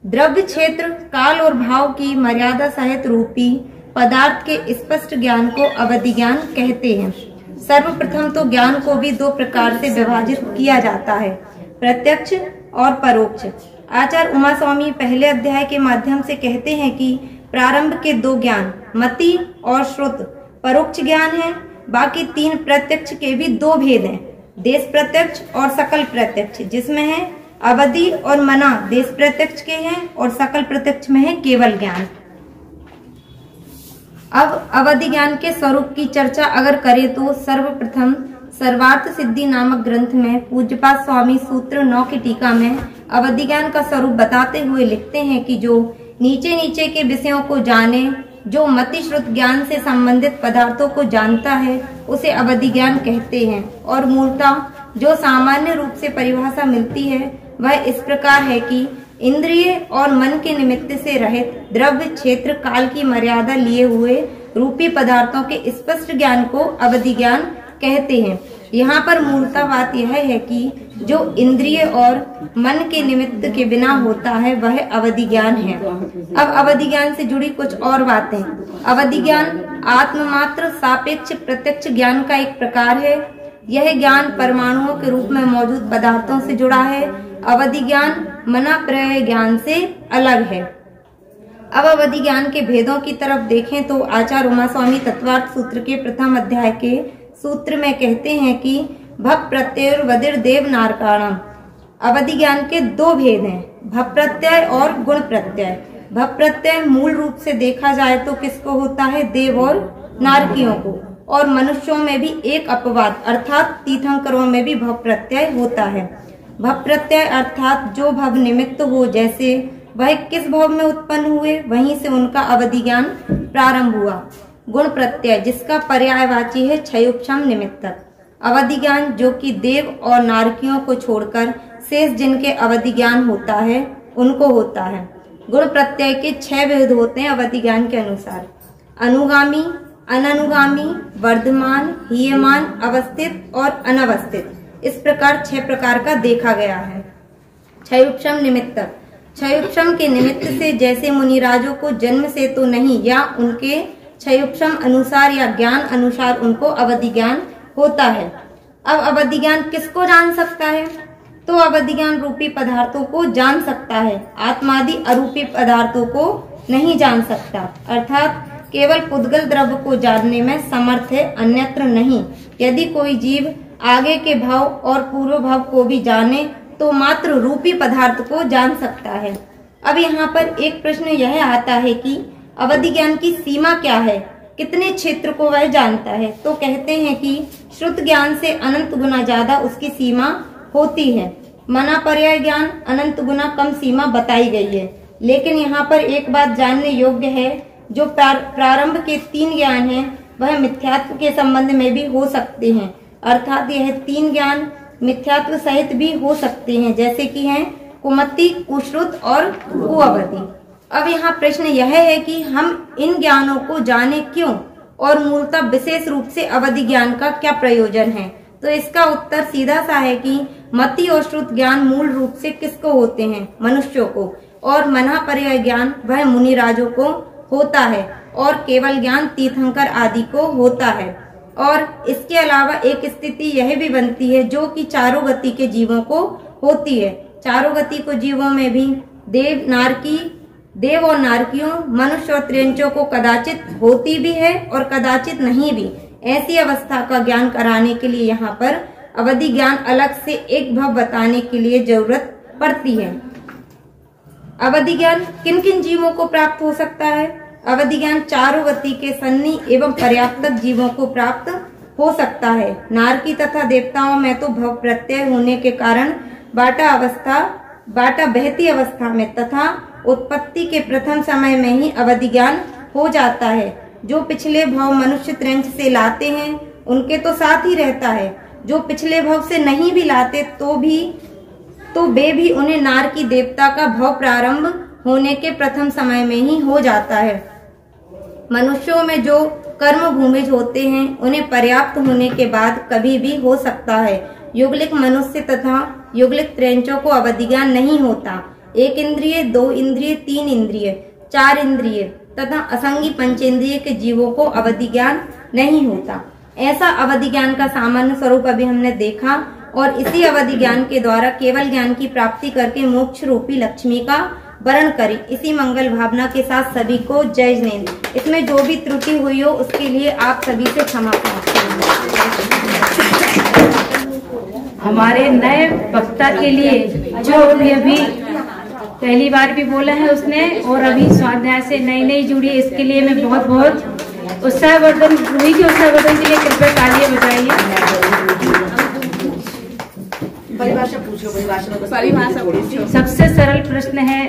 द्रव्य, क्षेत्र, काल और भाव की मर्यादा सहित रूपी पदार्थ के स्पष्ट ज्ञान को अवधि ज्ञान कहते हैं। सर्वप्रथम तो ज्ञान को भी दो प्रकार से विभाजित किया जाता है, प्रत्यक्ष और परोक्ष। आचार्य उमा स्वामी पहले अध्याय के माध्यम से कहते हैं कि प्रारंभ के दो ज्ञान मति और श्रुत परोक्ष ज्ञान है। बाकी तीन प्रत्यक्ष के भी दो भेद हैं, देश प्रत्यक्ष और सकल प्रत्यक्ष, जिसमें है अवधि और मना देश प्रत्यक्ष के हैं और सकल प्रत्यक्ष में है केवल ज्ञान। अब अवधि ज्ञान के स्वरूप की चर्चा अगर करें तो सर्वप्रथम सर्वार्थ सिद्धि नामक ग्रंथ में पूज्यपाद स्वामी सूत्र 9 की टीका में अवधि ज्ञान का स्वरूप बताते हुए लिखते हैं कि जो नीचे नीचे के विषयों को जाने, जो मति श्रुत ज्ञान से संबंधित पदार्थों को जानता है, उसे अवधि ज्ञान कहते हैं। और मूलतः जो सामान्य रूप से परिभाषा मिलती है वह इस प्रकार है कि इंद्रिय और मन के निमित्त से रहित द्रव्य, क्षेत्र, काल की मर्यादा लिए हुए रूपी पदार्थों के स्पष्ट ज्ञान को अवधि ज्ञान कहते हैं। यहाँ पर मूलतः बात यह है कि जो इंद्रिय और मन के निमित्त के बिना होता है वह अवधि ज्ञान है। अब अवधि ज्ञान से जुड़ी कुछ और बातें। अवधि ज्ञान आत्ममात्र सापेक्ष प्रत्यक्ष ज्ञान का एक प्रकार है। यह ज्ञान परमाणुओं के रूप में मौजूद पदार्थों से जुड़ा है। अवधि ज्ञान मना प्रत्यय ज्ञान से अलग है। अब अवधि ज्ञान के भेदों की तरफ देखें तो आचार्य उमा स्वामी तत्वार्थ सूत्र के प्रथम अध्याय के सूत्र में कहते हैं कि भव प्रत्यय वदिर देव नारकाणम। अवधि ज्ञान के दो भेद हैं, भव प्रत्यय और गुण प्रत्यय। भव प्रत्यय मूल रूप से देखा जाए तो किसको होता है? देव और नारकियों को। और मनुष्यों में भी एक अपवाद अर्थात तीर्थंकरों में भी भव प्रत्यय होता है। भव प्रत्यय अर्थात जो भव निमित्त हो, जैसे वह किस भव में उत्पन्न हुए वहीं से उनका अवधि ज्ञान प्रारंभ हुआ। गुण प्रत्यय जिसका पर्यायवाची है क्षयोपशम निमित्तक। अवधि ज्ञान जो कि देव और नारकियों को छोड़कर शेष जिनके अवधि ज्ञान होता है उनको होता है। गुण प्रत्यय के 6 भेद होते हैं अवधि ज्ञान के अनुसार, अनुगामी, अननुगामी, वर्धमान, हीयमान, अवस्थित और अनवस्थित। इस प्रकार 6 प्रकार का देखा गया है। क्षयोपशम निमित्तक, क्षयोपशम के निमित्त से जैसे मुनिराजों को जन्म से तो नहीं या उनके क्षयोपशम अनुसार या ज्ञान अनुसार उनको अवधि ज्ञान होता है। अब अवधि ज्ञान किसको जान सकता है? तो अवधि ज्ञान रूपी पदार्थों को जान सकता है, आत्मादि अरूपी पदार्थों को नहीं जान सकता। अर्थात केवल पुद्गल द्रव्य को जानने में समर्थ है, अन्यत्र नहीं। यदि कोई जीव आगे के भाव और पूर्व भाव को भी जाने तो मात्र रूपी पदार्थ को जान सकता है। अब यहाँ पर एक प्रश्न यह आता है कि अवधि ज्ञान की सीमा क्या है, कितने क्षेत्र को वह जानता है? तो कहते हैं कि श्रुत ज्ञान से अनंत गुना ज्यादा उसकी सीमा होती है। मना पर्याय ज्ञान अनंत गुना कम सीमा बताई गई है। लेकिन यहाँ पर एक बात जानने योग्य है, जो प्रारंभ के 3 ज्ञान हैं वह मिथ्यात्व के संबंध में भी हो सकते हैं। अर्थात यह 3 ज्ञान मिथ्यात्व सहित भी हो सकते हैं, जैसे कि हैं कुमति, कुश्रुत और कुअवधि। अब यहाँ प्रश्न यह है कि हम इन ज्ञानों को जाने क्यों और मूलतः विशेष रूप से अवधि ज्ञान का क्या प्रयोजन है? तो इसका उत्तर सीधा सा है कि मति और श्रुत ज्ञान मूल रूप से किसको होते हैं? मनुष्यों को। और मना पर्याय ज्ञान वह मुनिराजों को होता है और केवल ज्ञान तीर्थंकर आदि को होता है। और इसके अलावा एक स्थिति यह भी बनती है जो कि चारों गति के जीवों को होती है। चारों गति को जीवों में भी देव और नारकियों, मनुष्य और त्रियंचों को कदाचित होती भी है और कदाचित नहीं भी। ऐसी अवस्था का ज्ञान कराने के लिए यहाँ पर अवधि ज्ञान अलग से एक भव बताने के लिए जरूरत पड़ती है। अवधि ज्ञान किन किन जीवों को प्राप्त हो सकता है? अवधि ज्ञान चारों गति के सन्नी एवं पर्याप्तक जीवों को प्राप्त हो सकता है। नारकी तथा देवताओं में तो भव प्रत्यय होने के कारण बाटा बहती अवस्था में तथा उत्पत्ति के प्रथम समय में ही अवधि ज्ञान हो जाता है। जो पिछले भव मनुष्य त्रंच से लाते हैं उनके तो साथ ही रहता है, जो पिछले भव से नहीं भी लाते तो वे भी उन्हें नारकी देवता का भव प्रारंभ होने के प्रथम समय में ही हो जाता है। मनुष्यों में जो कर्म भूमिज होते हैं उन्हें पर्याप्त होने के बाद कभी भी हो सकता है। युगलिक मनुष्य तथा युगलिक त्रैंचों को अवधि ज्ञान नहीं होता। 1 इंद्रिय, 2 इंद्रिय, 3 इंद्रिय, 4 इंद्रिय तथा असंगी पंचेंद्रिय के जीवों को अवधि ज्ञान नहीं होता। ऐसा अवधि ज्ञान का सामान्य स्वरूप अभी हमने देखा और इसी अवधि ज्ञान के द्वारा केवल ज्ञान की प्राप्ति करके मोक्ष रूपी लक्ष्मी का वर्ण करें। इसी मंगल भावना के साथ सभी को जय जिनेंद्र। इसमें जो भी त्रुटि हुई हो उसके लिए आप सभी से क्षमा प्रार्थना। हमारे नए वक्ता के लिए जो अभी पहली बार भी बोला है उसने और अभी स्वाध्याय से नई जुड़ी है, इसके लिए मैं बहुत बहुत उत्साहवर्धन हुई की उत्साहवर्धन के लिए कृपया तालियां बजाइए। परिभाषा पूछो। सबसे सरल प्रश्न है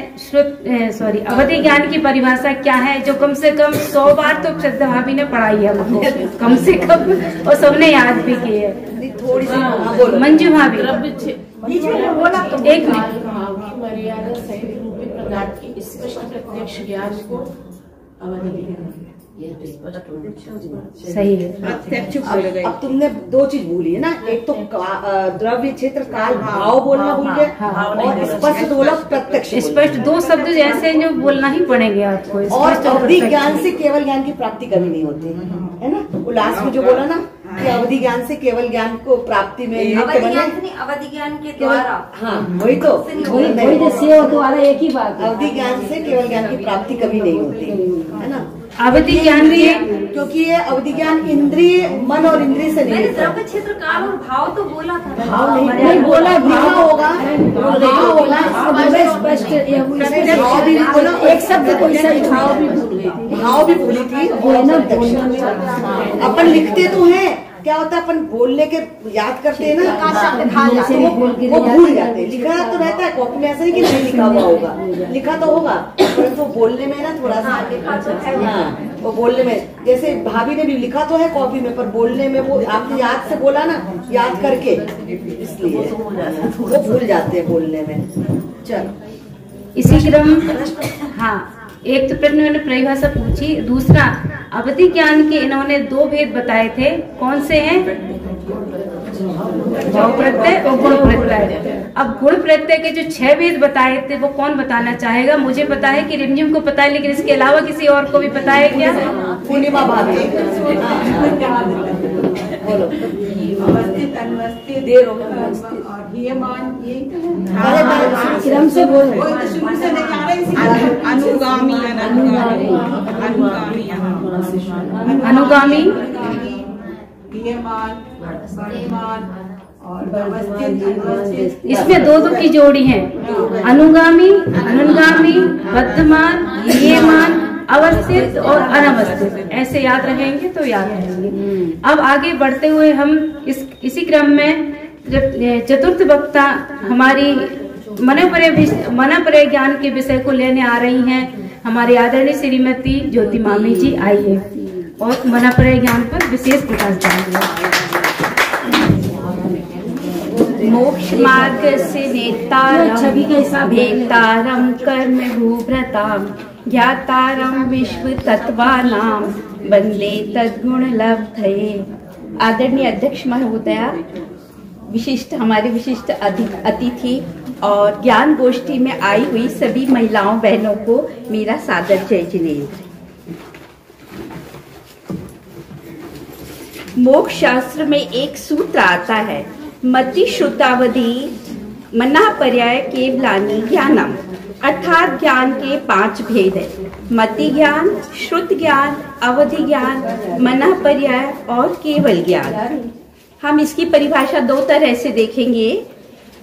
अवधि ज्ञान की परिभाषा क्या है, जो कम से कम 100 बार तो श्रद्धा भाभी ने पढ़ाई है हमको कम से कम, और सबने याद भी की है। थोड़ी सी मंजू भाभी एक मिनट। मर्यादा सहित रूपी पदार्थ की स्पष्ट प्रत्यक्ष ज्ञान को अवधि सही है। अब तुमने 2 चीज भूली है ना, एक तो द्रव्य क्षेत्र काल भाव बोलना भूल गए और स्पष्ट बोला प्रत्यक्ष। स्पष्ट 2 शब्द जैसे जो बोलना ही पड़ेंगे आपको। और अवधि ज्ञान से केवल ज्ञान की प्राप्ति कभी नहीं होती है ना। उल्लास में जो बोला ना कि अवधि ज्ञान से केवल ज्ञान को प्राप्ति में अवधि ज्ञान के द्वारा, हाँ वही तो द्वारा एक ही बात। अवधि ज्ञान से केवल ज्ञान की प्राप्ति कभी नहीं होती है ना। अवधि ज्ञान क्योंकि ये अवधि ज्ञान इंद्रिय मन और इंद्रिय से नहीं होता। द्रव्य क्षेत्र काल और भाव तो बोला था। भाव नहीं बोला, लिखा होगा स्पष्ट। एक शब्द कोई सा भाव भी भूली थी। अपन लिखते तो हैं, क्या होता है अपन बोलने के याद करते हैं ना, वो भूल जाते हैं। लिखा तो रहता है कॉपी में, ऐसा नहीं कि नहीं लिखा हुआ होगा, लिखा तो होगा परंतु वो बोलने में ना थोड़ा सा हाँ, वो बोलने में जैसे भाभी ने भी लिखा तो है कॉपी में, पर बोलने में वो आपने याद से बोला ना, याद करके, इसलिए वो भूल जाते हैं बोलने में। चलो इसी क्रम हाँ, एक तो प्रश्न मैंने परिभाषा पूछी, दूसरा अवधि ज्ञान के इन्होंने 2 भेद बताए थे। कौन से हैं? भाव प्रत्यय और गुण प्रत्यय। अब गुण प्रत्यय के जो 6 भेद बताए थे वो कौन बताना चाहेगा? मुझे पता है कि रिमझिम को पता है, लेकिन इसके अलावा किसी और को भी पता है क्या? पूर्णिमा भाभी बोलो। देर हो क्रम से बोलो। अनुगामी अनुगामी इसमें 2 की जोड़ी है। अनुगामी, अनुगामी, वर्तमान, हीयमान, अवस्थित और अनवस्थित। ऐसे याद रहेंगे तो याद रहेंगे। अब आगे बढ़ते हुए हम इसी क्रम में चतुर्थ वक्ता हमारी मनोपर्य ज्ञान के विषय को लेने आ रही हैं हमारी आदरणीय श्रीमती ज्योति मामी जी। आइए और मनोपर्य ज्ञान पर विशेष प्रकाश डालेंगे। मोक्ष मार्ग से नेतारम भेतारम कर्म भूभ्रताम ज्ञातारम विश्व तत्वानाम वंदे तद्गुण लब्धये। आदरणीय अध्यक्ष महोदया, हमारे विशिष्ट अतिथि और ज्ञान गोष्ठी में आई हुई सभी महिलाओं बहनों को मेरा सादर जय जिनेंद्र। मोक्ष शास्त्र में एक सूत्र आता है, मति श्रुतावधि मना पर्याय केवलानी ज्ञानम, अर्थात ज्ञान के 5 भेद है। मति ज्ञान, श्रुत ज्ञान, अवधि ज्ञान, मना पर्याय और केवल ज्ञान। हम इसकी परिभाषा 2 तरह से देखेंगे।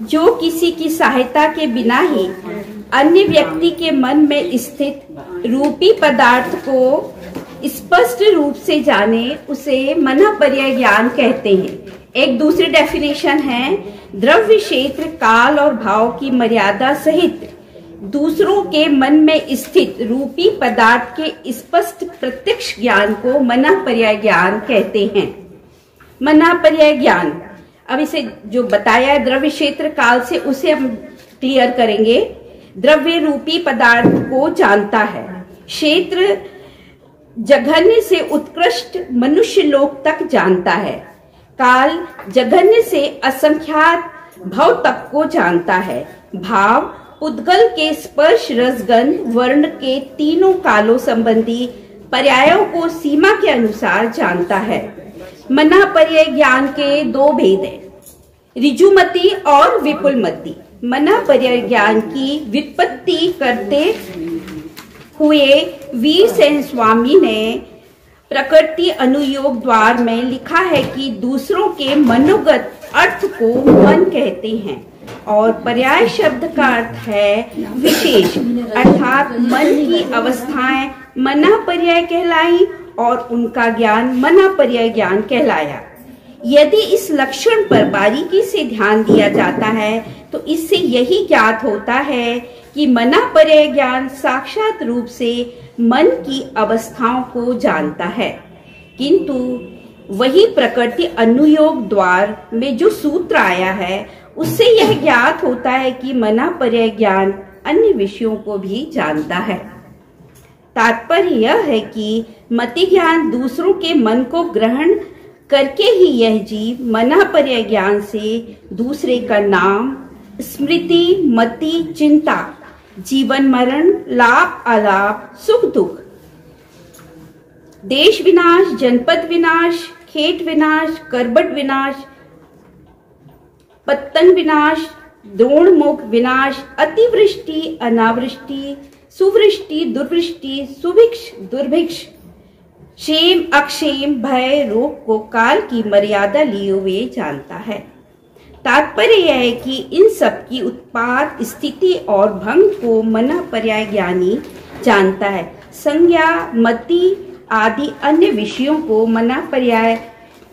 जो किसी की सहायता के बिना ही अन्य व्यक्ति के मन में स्थित रूपी पदार्थ को स्पष्ट रूप से जाने, उसे मना पर्याय ज्ञान कहते हैं। एक दूसरी डेफिनेशन है, द्रव्य क्षेत्र काल और भाव की मर्यादा सहित दूसरों के मन में स्थित रूपी पदार्थ के स्पष्ट प्रत्यक्ष ज्ञान को मना पर्याय ज्ञान कहते हैं। मना पर्याय ज्ञान, अब इसे जो बताया है द्रव्य क्षेत्र काल से, उसे हम क्लियर करेंगे। द्रव्य रूपी पदार्थ को जानता है, क्षेत्र जघन्य से उत्कृष्ट मनुष्य लोक तक जानता है। काल जघन्य से असंख्यात भव तक को जानता है। भाव उद्गल के स्पर्श रसगंध वर्ण के तीनों कालों संबंधी पर्यायों को सीमा के अनुसार जानता है। मना पर्याय ज्ञान के दो भेद हैं, ऋजुमति और विपुलमति। मना पर्याय ज्ञान की व्युत्पत्ति करते हुए वीर सेन स्वामी ने प्रकृति अनुयोग द्वार में लिखा है कि दूसरों के मनोगत अर्थ को मन कहते हैं और पर्याय शब्द का अर्थ है विशेष, अर्थात मन की अवस्थाएं मना पर्याय कहलाई और उनका ज्ञान मना पर्याय ज्ञान कहलाया। यदि इस लक्षण पर बारीकी से ध्यान दिया जाता है तो इससे यही ज्ञात होता है कि मना पर्याय ज्ञान साक्षात रूप से मन की अवस्थाओं को जानता है, किंतु वही प्रकृति अनुयोग द्वार में जो सूत्र आया है उससे यह ज्ञात होता है कि मना पर्याय ज्ञान अन्य विषयों को भी जानता है। तात्पर्य यह है कि मति ज्ञान दूसरों के मन को ग्रहण करके ही यह जीव मना पर्याय ज्ञान से दूसरे का नाम, स्मृति, मति, चिंता, जीवन मरण, लाभ अलाभ, सुख दुख, देश विनाश, जनपद विनाश, खेत विनाश, करबट विनाश, पत्तन विनाश, द्रोणमुख विनाश, अतिवृष्टि, अनावृष्टि, सुवृष्टि, दुर्वृष्टि, सुभिक्ष, दुर्भिक्ष, क्षेम, अक्षेम, भय, रोग को काल की मर्यादा लिए हुए जानता है। तात्पर्य यह है कि इन सब की उत्पाद, स्थिति और भंग को मना पर्याय ज्ञानी जानता है। संज्ञा, मति आदि अन्य विषयों को मना पर्याय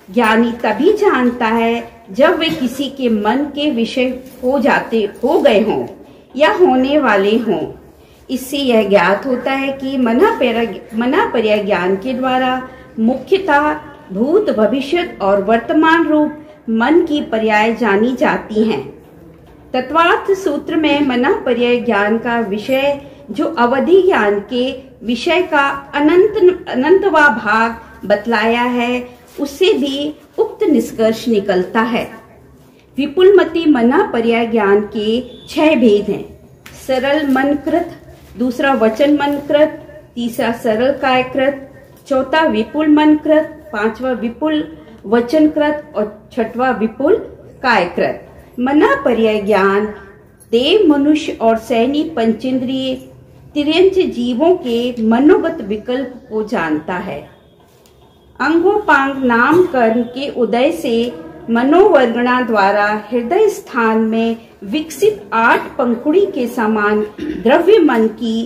ज्ञानी तभी जानता है जब वे किसी के मन के विषय हो गए हों या होने वाले हों। इससे यह ज्ञात होता है कि मना पर्याय ज्ञान के द्वारा मुख्यतः भूत, भविष्य और वर्तमान रूप मन की पर्याय जानी जाती हैं। तत्वार्थ सूत्र में मना पर्याय ज्ञान का विषय जो अवधि ज्ञान के विषय का अनंतवा भाग बतलाया है उससे भी उक्त निष्कर्ष निकलता है। विपुलमति मना पर्याय ज्ञान के 6 भेद हैं। सरल मनकृत, दूसरा वचन मनकृत, तीसरा सरल कायकृत, चौथा विपुल मनकृत, पांचवा विपुल वचनकृत और छठवा विपुल कायकृत। मना पर्याय ज्ञान देव, मनुष्य और सैनी पंचेंद्रिय तिर्यंच जीवों के मनोगत विकल्प को जानता है। अंगोपांग नाम कर्म के उदय से मनोवर्गणा द्वारा हृदय स्थान में विकसित 8 पंखुड़ी के समान द्रव्य मन की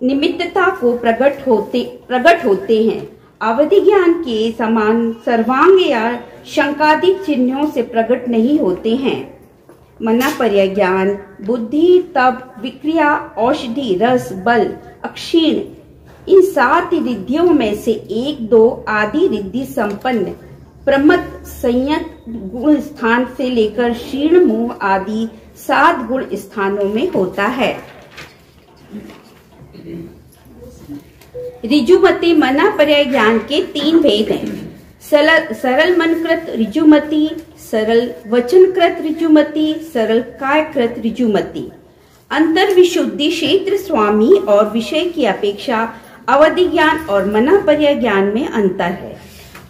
निमित्तता को प्रकट होते हैं। अवधि ज्ञान के समान सर्वांग या शंकादिक चिन्हों से प्रकट नहीं होते हैं। मना पर्याय ज्ञान बुद्धि, तप, विक्रिया, औषधि, रस, बल, अक्षीण इन 7 रिद्धियों में से 1-2 आदि रिद्धि संपन्न प्रमत, संयत गुण स्थान से लेकर क्षीण, मोह आदि 7 गुण स्थानों में होता है। ऋजुमति मना पर्याय ज्ञान के 3 भेद हैं। सरल मनकृत ऋजुमति, सरल वचनकृत ऋजुमति, सरल कायकृत ऋजुमति। अंतर विशुद्धि क्षेत्र स्वामी और विषय की अपेक्षा अवधि ज्ञान और मना पर्याय ज्ञान में अंतर है।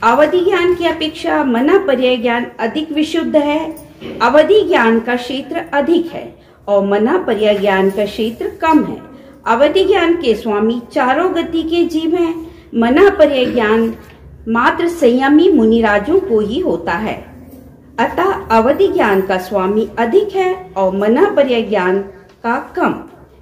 अवधि ज्ञान की अपेक्षा मना पर्याय ज्ञान अधिक विशुद्ध है। अवधि ज्ञान का क्षेत्र अधिक है और मना पर्याय ज्ञान का क्षेत्र कम है। अवधि ज्ञान के स्वामी चारों गति के जीव हैं। मना पर्याय ज्ञान मात्र संयमी मुनिराजों को ही होता है। अतः अवधि ज्ञान का स्वामी अधिक है और मना पर्याय ज्ञान का कम।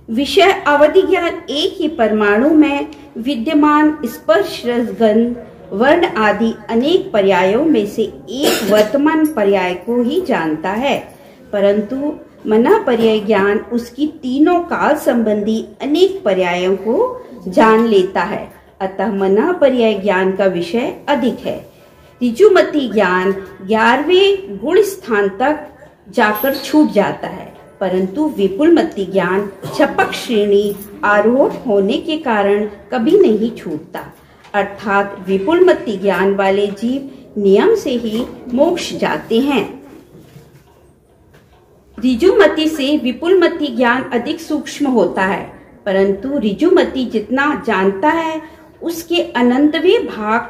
विषय अवधि ज्ञान एक ही परमाणु में विद्यमान स्पर्श, रस, गंध, वर्ण आदि अनेक पर्यायों में से एक वर्तमान पर्याय को ही जानता है, परंतु मना पर्याय ज्ञान उसकी तीनों काल संबंधी अनेक पर्यायों को जान लेता है। अतः मना पर्याय ज्ञान का विषय अधिक है। ऋजुमति ज्ञान 11वें गुण स्थान तक जाकर छूट जाता है, परंतु विपुलमति ज्ञान छपक श्रेणी आरोह होने के कारण कभी नहीं छूटता। अर्थात विपुलमति ज्ञान वाले जीव नियम से ही मोक्ष जाते हैं। ऋजुमति से विपुलमति ज्ञान अधिक सूक्ष्म होता है, परंतु ऋजुमति जितना जानता है उसके अनंतवें भाग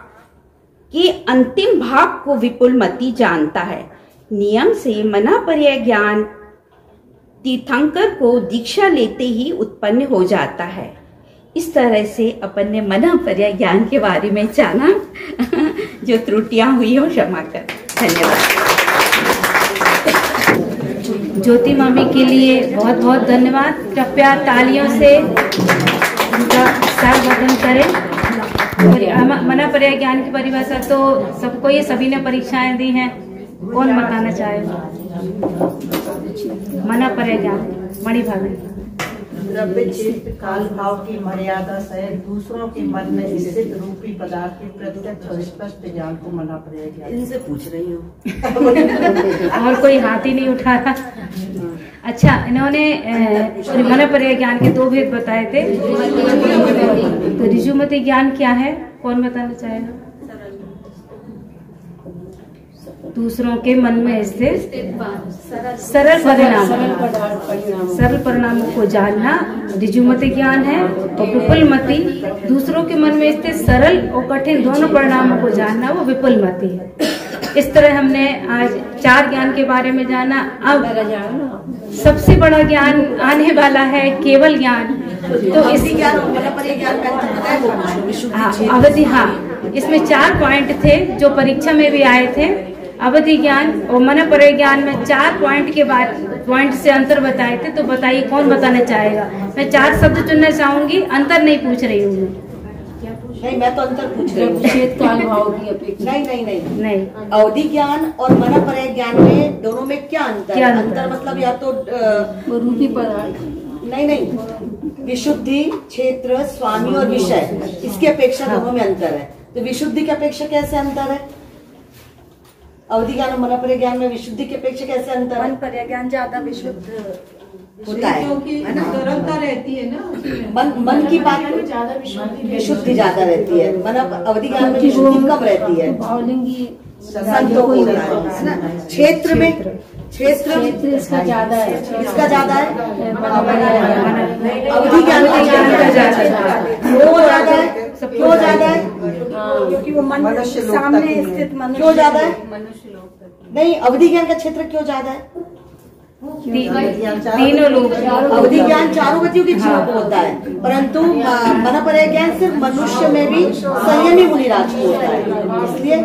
के अंतिम भाग को विपुलमति जानता है। नियम से मनापर्य ज्ञान तीर्थंकर को दीक्षा लेते ही उत्पन्न हो जाता है। इस तरह से अपन ने मनापर्य ज्ञान के बारे में जाना। जो त्रुटियां हुई हो क्षमा कर। धन्यवाद। ज्योति मामी के लिए बहुत बहुत धन्यवाद। कृपया तालियों से उनका स्वागत करें। मनापर्य ज्ञान की परिभाषा तो सबको, ये सभी ने परीक्षाएं दी हैं, कौन बताना चाहेगा? मनापर्य ज्ञान मणिभावी। द्रव्य चित्त काल भाव की मर्यादा सहित दूसरों के मन में स्थित रूपी पदार्थ के प्रत्यक्ष और स्पष्ट ज्ञान को मनापर्य ज्ञान। इनसे पूछ रही हूँ। और कोई हाथ ही नहीं उठा रहा। अच्छा, इन्होंने मनापर्य ज्ञान के दो भेद बताए थे। तो ऋजुमति ज्ञान क्या है, कौन बताना चाहेगा? दूसरों के मन में स्थित सरल परिणामों को जानना ऋजुमति ज्ञान है। और विपुलमति दूसरों के मन में स्थित सरल और कठिन दोनों परिणामों को जानना, वो विपुलमति है। इस तरह हमने आज 4 ज्ञान के बारे में जाना। अब सबसे बड़ा ज्ञान आने वाला है, केवल ज्ञान। तो इसी ज्ञान अवधि, हाँ, इसमें 4 पॉइंट थे जो परीक्षा में भी आए थे। अवधि ज्ञान और मनापर्य ज्ञान में 4 पॉइंट के बाद पॉइंट से अंतर बताए थे। तो बताइए कौन बताना चाहेगा? मैं 4 शब्द चुनना चाहूंगी, अंतर नहीं पूछ रही हूँ। नहीं, मैं तो अंतर पूछ रही हूँ। काल भाव की अपेक्षा नहीं। अवधि ज्ञान और मनापर्य ज्ञान में दोनों में क्या अंतर है? अंतर मतलब या तो रूपी पदार्थ, नहीं, विशुद्धि, क्षेत्र, स्वामी और विषय, इसकी अपेक्षा दोनों में अंतर है। तो विशुद्धि की अपेक्षा कैसे अंतर है? अवधि ज्ञान और मनापर्य ज्ञान में विशुद्धि की अपेक्षा कैसे अंतर है? मनापर्य ज्ञान ज्यादा विशुद्ध होता है ना, सरलता रहती है ना। मन की बात विशुद्धि ज्यादा रहती है। अवधि ज्ञान में विशुद्धि कम रहती है। संतों को है ना। क्षेत्र में क्षेत्र इसका ज्यादा है। इसका ज्यादा है। अवधि ज्ञान का ज्यादा है। क्यों ज्यादा है? क्योंकि वो मन सामने स्थित मनुष्य। क्यों ज्यादा है? नहीं, अवधि ज्ञान का क्षेत्र क्यों ज्यादा है? तीनों लोग। अवधि ज्ञान चारों गतियों के जीवों को होता है, परंतु मनापर्य ज्ञान सिर्फ मनुष्य में भी संयमी मुनिराज को होता है। इसलिए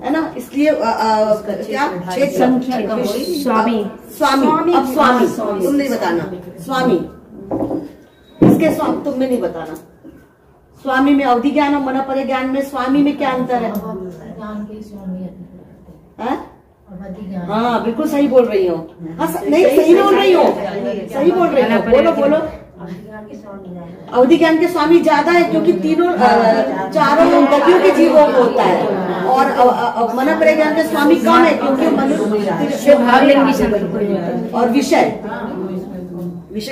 है ना, इसलिए क्या क्षेत्र स्वामी। अब स्वामी तुम नहीं बताना। स्वामी, इसके स्वामी तुमने नहीं बताना। स्वामी में अवधि ज्ञान और मनापर्य ज्ञान में स्वामी में क्या अंतर है? हाँ, बिल्कुल सही बोल रही हो। हाँ, नहीं, सही बोल रही हो, सही बोल रही हो। बोलो बोलो। अवधि ज्ञान के स्वामी ज्यादा है क्योंकि तीनों चारों गतियों के जीवों को होता है। और मनापर्य ज्ञान के स्वामी कम है क्योंकि मनुष्य भाग लेंगे। और विषय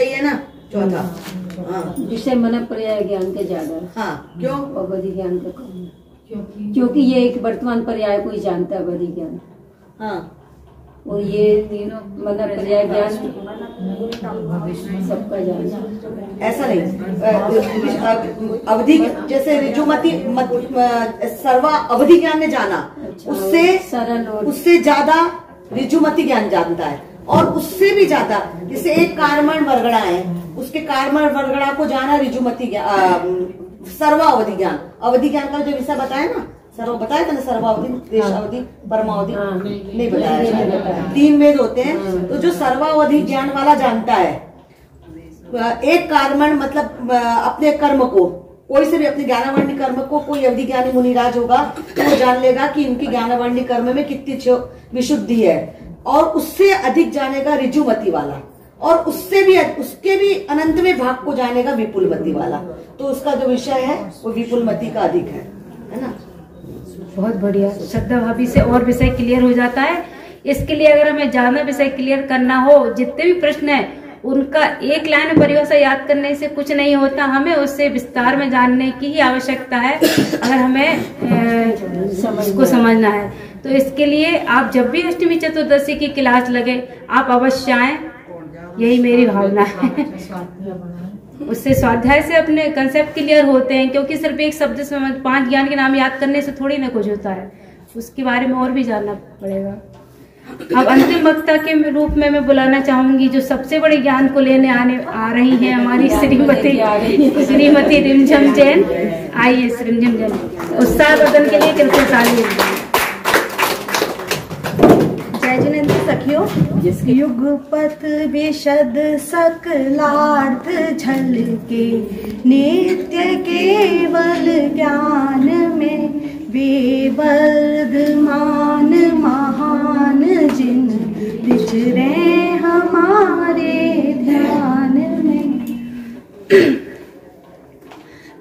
है ना चौथा। हाँ, विषय मनापर्य ज्ञान के ज्यादा। हाँ, क्यों? अवधि ज्ञान का कम, क्योंकि ये एक वर्तमान पर्याय को ही जानता है अवधि ज्ञान। हाँ, और ये तीनों मनापर्य ज्ञान सबका ज्ञान। ऐसा नहीं। अवधि जैसे ऋजुमति सर्वा अवधि ज्ञान ने जाना, उससे ज्यादा ऋजुमति ज्ञान जानता है। और उससे भी ज्यादा, जैसे एक कारमण वर्गड़ा है, उसके कारमण वर्गड़ा को जाना ऋजुमति सर्वा अवधि ज्ञान। अवधि ज्ञान का जो विषय बताया ना, बताया था ना, सर्वावधि, देशावधि, परमावधि, नहीं बताया। 3 वेद होते हैं। तो जो सर्वावधि ज्ञान वाला जानता है, एक कर्मण मतलब अपने कर्म को, कोई से भी अपने ज्ञानावरणी कर्म को कोई अवधि ज्ञानी मुनिराज होगा तो वो जान लेगा कि इनकी ज्ञानावरणी कर्म में कितनी विशुद्धि है। और उससे अधिक जानेगा ऋजुमति वाला, और उसके भी अनंतवें भाग को जानेगा विपुलमति वाला। तो उसका जो विषय है वो विपुलमति का अधिक है ना। बहुत बढ़िया। श्रद्धा भाभी से और विषय क्लियर हो जाता है। इसके लिए अगर हमें ज्यादा विषय क्लियर करना हो, जितने भी प्रश्न है उनका एक लाइन में परिभाषा याद करने से कुछ नहीं होता, हमें उससे विस्तार में जानने की ही आवश्यकता है अगर हमें उसको समझना है। तो इसके लिए आप जब भी अष्टमी चतुर्दशी की क्लास लगे आप अवश्य आएं, यही मेरी भावना है। उससे स्वाध्याय से अपने कंसेप्ट क्लियर होते हैं, क्योंकि सिर्फ एक शब्द से 5 ज्ञान के नाम याद करने से थोड़ी ना कुछ होता है, उसके बारे में और भी जानना पड़ेगा। अब अंतिम वक्ता के रूप में मैं बुलाना चाहूंगी जो सबसे बड़े ज्ञान को लेने आ रही हैं, हमारी श्रीमती रिमझम जैन। आइए रिमझम जैन, उत्साह बदन के लिए कृपया ताली। जय जिनेन्द्र सखियों, युगपत विशद सकलार्थ झलके नित्य केवल ज्ञान में विवर्धमान महान जिन विचरे हमारे ध्यान में।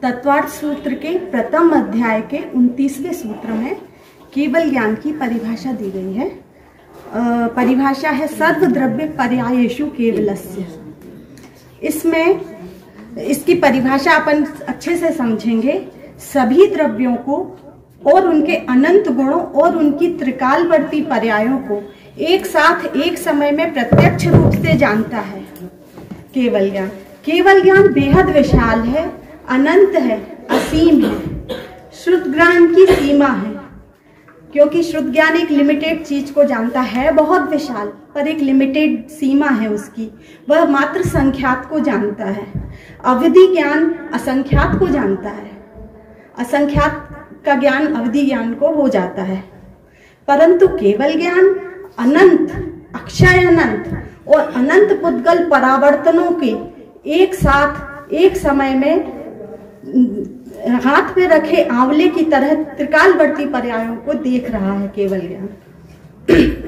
तत्वार्थ सूत्र के प्रथम अध्याय के 29वें सूत्र में केवल ज्ञान की परिभाषा दी गई है। परिभाषा है सर्वद्रव्य पर्यायेषु केवलस्य। इसमें इसकी परिभाषा अपन अच्छे से समझेंगे। सभी द्रव्यों को और उनके अनंत गुणों और उनकी त्रिकालवर्ती पर्यायों को एक साथ एक समय में प्रत्यक्ष रूप से जानता है केवल ज्ञान। केवल ज्ञान बेहद विशाल है, अनंत है, असीम है। श्रुत ज्ञान की सीमा है, क्योंकि श्रुत ज्ञान एक लिमिटेड चीज को जानता है, बहुत विशाल, पर एक लिमिटेड सीमा है उसकी। वह मात्र संख्यात को जानता है। अवधि ज्ञान असंख्यात को जानता है, असंख्यात का ज्ञान अवधि ज्ञान को हो जाता है। परंतु केवल ज्ञान अनंत, अक्षय अनंत और अनंत पुद्गल परावर्तनों के एक साथ एक समय में हाथ में रखे आंवले की तरह त्रिकालवर्ती पर्यायों को देख रहा है केवल ज्ञान।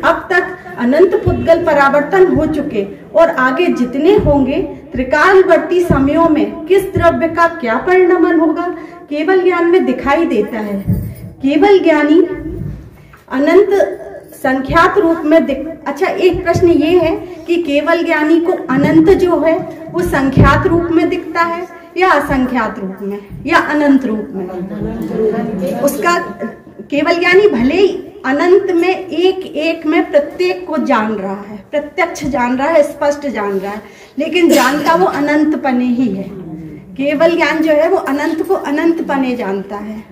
अब तक अनंत पुद्गल परावर्तन हो चुके और आगे जितने होंगे त्रिकालवर्ती समयों में किस द्रव्य का क्या परिणमन होगा केवल ज्ञान में दिखाई देता है। केवल ज्ञानी अनंत संख्यात रूप में अच्छा, एक प्रश्न ये है कि केवल ज्ञानी को अनंत जो है वो संख्यात रूप में दिखता है या असंख्यात रूप में या अनंत रूप में? उसका केवल ज्ञानी भले ही अनंत में एक एक में प्रत्येक को जान रहा है, प्रत्यक्ष जान रहा है, स्पष्ट जान रहा है, लेकिन जानता वो अनंत पने ही है। केवल ज्ञान जो है वो अनंत को अनंत पने जानता है।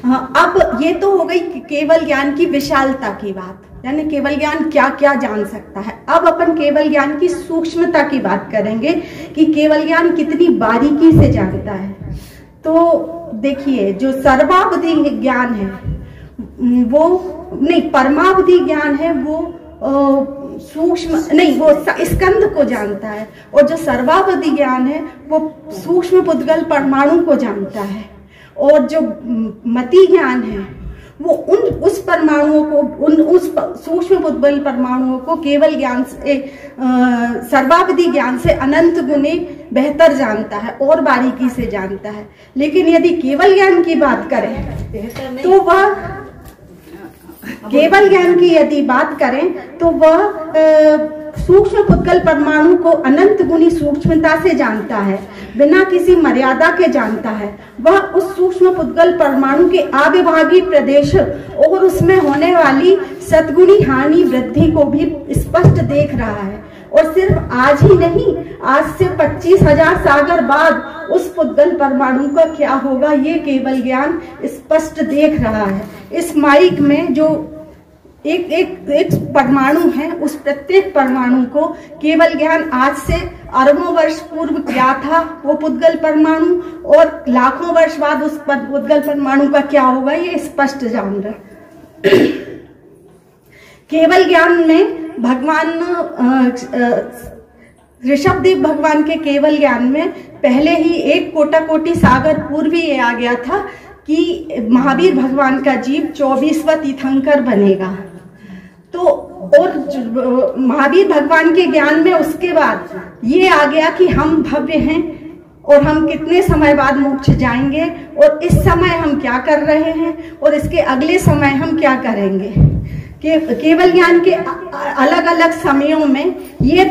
हाँ, अब ये तो हो गई केवल ज्ञान की विशालता की बात, यानी केवल ज्ञान क्या क्या जान सकता है। अब अपन केवल ज्ञान की सूक्ष्मता की बात करेंगे कि केवल ज्ञान कितनी बारीकी से जानता है। तो देखिए, जो सर्वावधि ज्ञान है वो नहीं, परमावधि ज्ञान है वो सूक्ष्म नहीं, वो स्कंद को जानता है, और जो सर्वावधि ज्ञान है वो सूक्ष्म पुद्गल परमाणु को जानता है, और जो मति ज्ञान है वो उस परमाणुओं को, उस सूक्ष्म पुद्गल परमाणुओं को केवल ज्ञान से सर्वावधि ज्ञान से अनंत गुने बेहतर जानता है और बारीकी से जानता है। लेकिन यदि केवल ज्ञान की बात करें तो वह केवल ज्ञान की यदि बात करें तो वह सूक्ष्म पुद्गल परमाणु को अनंत गुनी सूक्ष्मता से जानता है, बिना किसी मर्यादा के जानता है। वह उस सूक्ष्म पुद्गल परमाणु के आविभागी प्रदेश और उसमें होने वाली सद्गुणी हानि वृद्धि को भी स्पष्ट देख रहा है। और सिर्फ आज ही नहीं, आज से 25,000 सागर बाद उस पुद्गल परमाणु का क्या होगा ये केवल ज्ञान स्पष्ट देख रहा है। इस माइक में जो एक परमाणु है, उस प्रत्येक परमाणु को केवल ज्ञान आज से अरबों वर्ष पूर्व क्या था वो पुद्गल परमाणु, और लाखों वर्ष बाद उस पुद्गल परमाणु का क्या होगा ये स्पष्ट जान रहा। केवल ज्ञान में भगवान ऋषभदेव भगवान के केवल ज्ञान में पहले ही एक कोटि सागर पूर्व ही आ गया था कि महावीर भगवान का जीव 24वां तीर्थंकर बनेगा। तो और महावीर भगवान के ज्ञान में उसके बाद ये आ गया कि हम भव्य हैं और हम कितने समय बाद मोक्ष जाएंगे, और इस समय हम क्या कर रहे हैं और इसके अगले समय हम क्या करेंगे। केवल ज्ञान के अलग अलग समयों में ये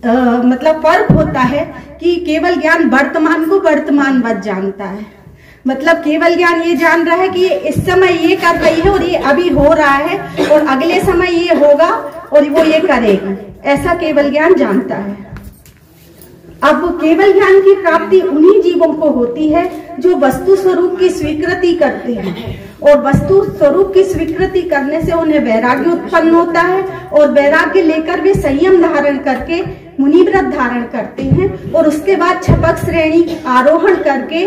मतलब फर्क होता है कि केवल ज्ञान वर्तमान को वर्तमानवत जानता है। मतलब केवल ज्ञान ये जान रहा है कि ये इस समय ये कर रही है और ये अभी हो रहा है और अगले समय ये होगा और वो ये करेगी, ऐसा केवल ज्ञान जानता है। अब केवल ज्ञान की प्राप्ति उन्हीं जीवों को होती है जो वस्तु स्वरूप की स्वीकृति करते हैं, और वस्तु स्वरूप की स्वीकृति करने से उन्हें वैराग्य उत्पन्न होता है, और वैराग्य लेकर वे संयम धारण करके मुनिव्रत धारण करते हैं, और उसके बाद छपक श्रेणी आरोहण करके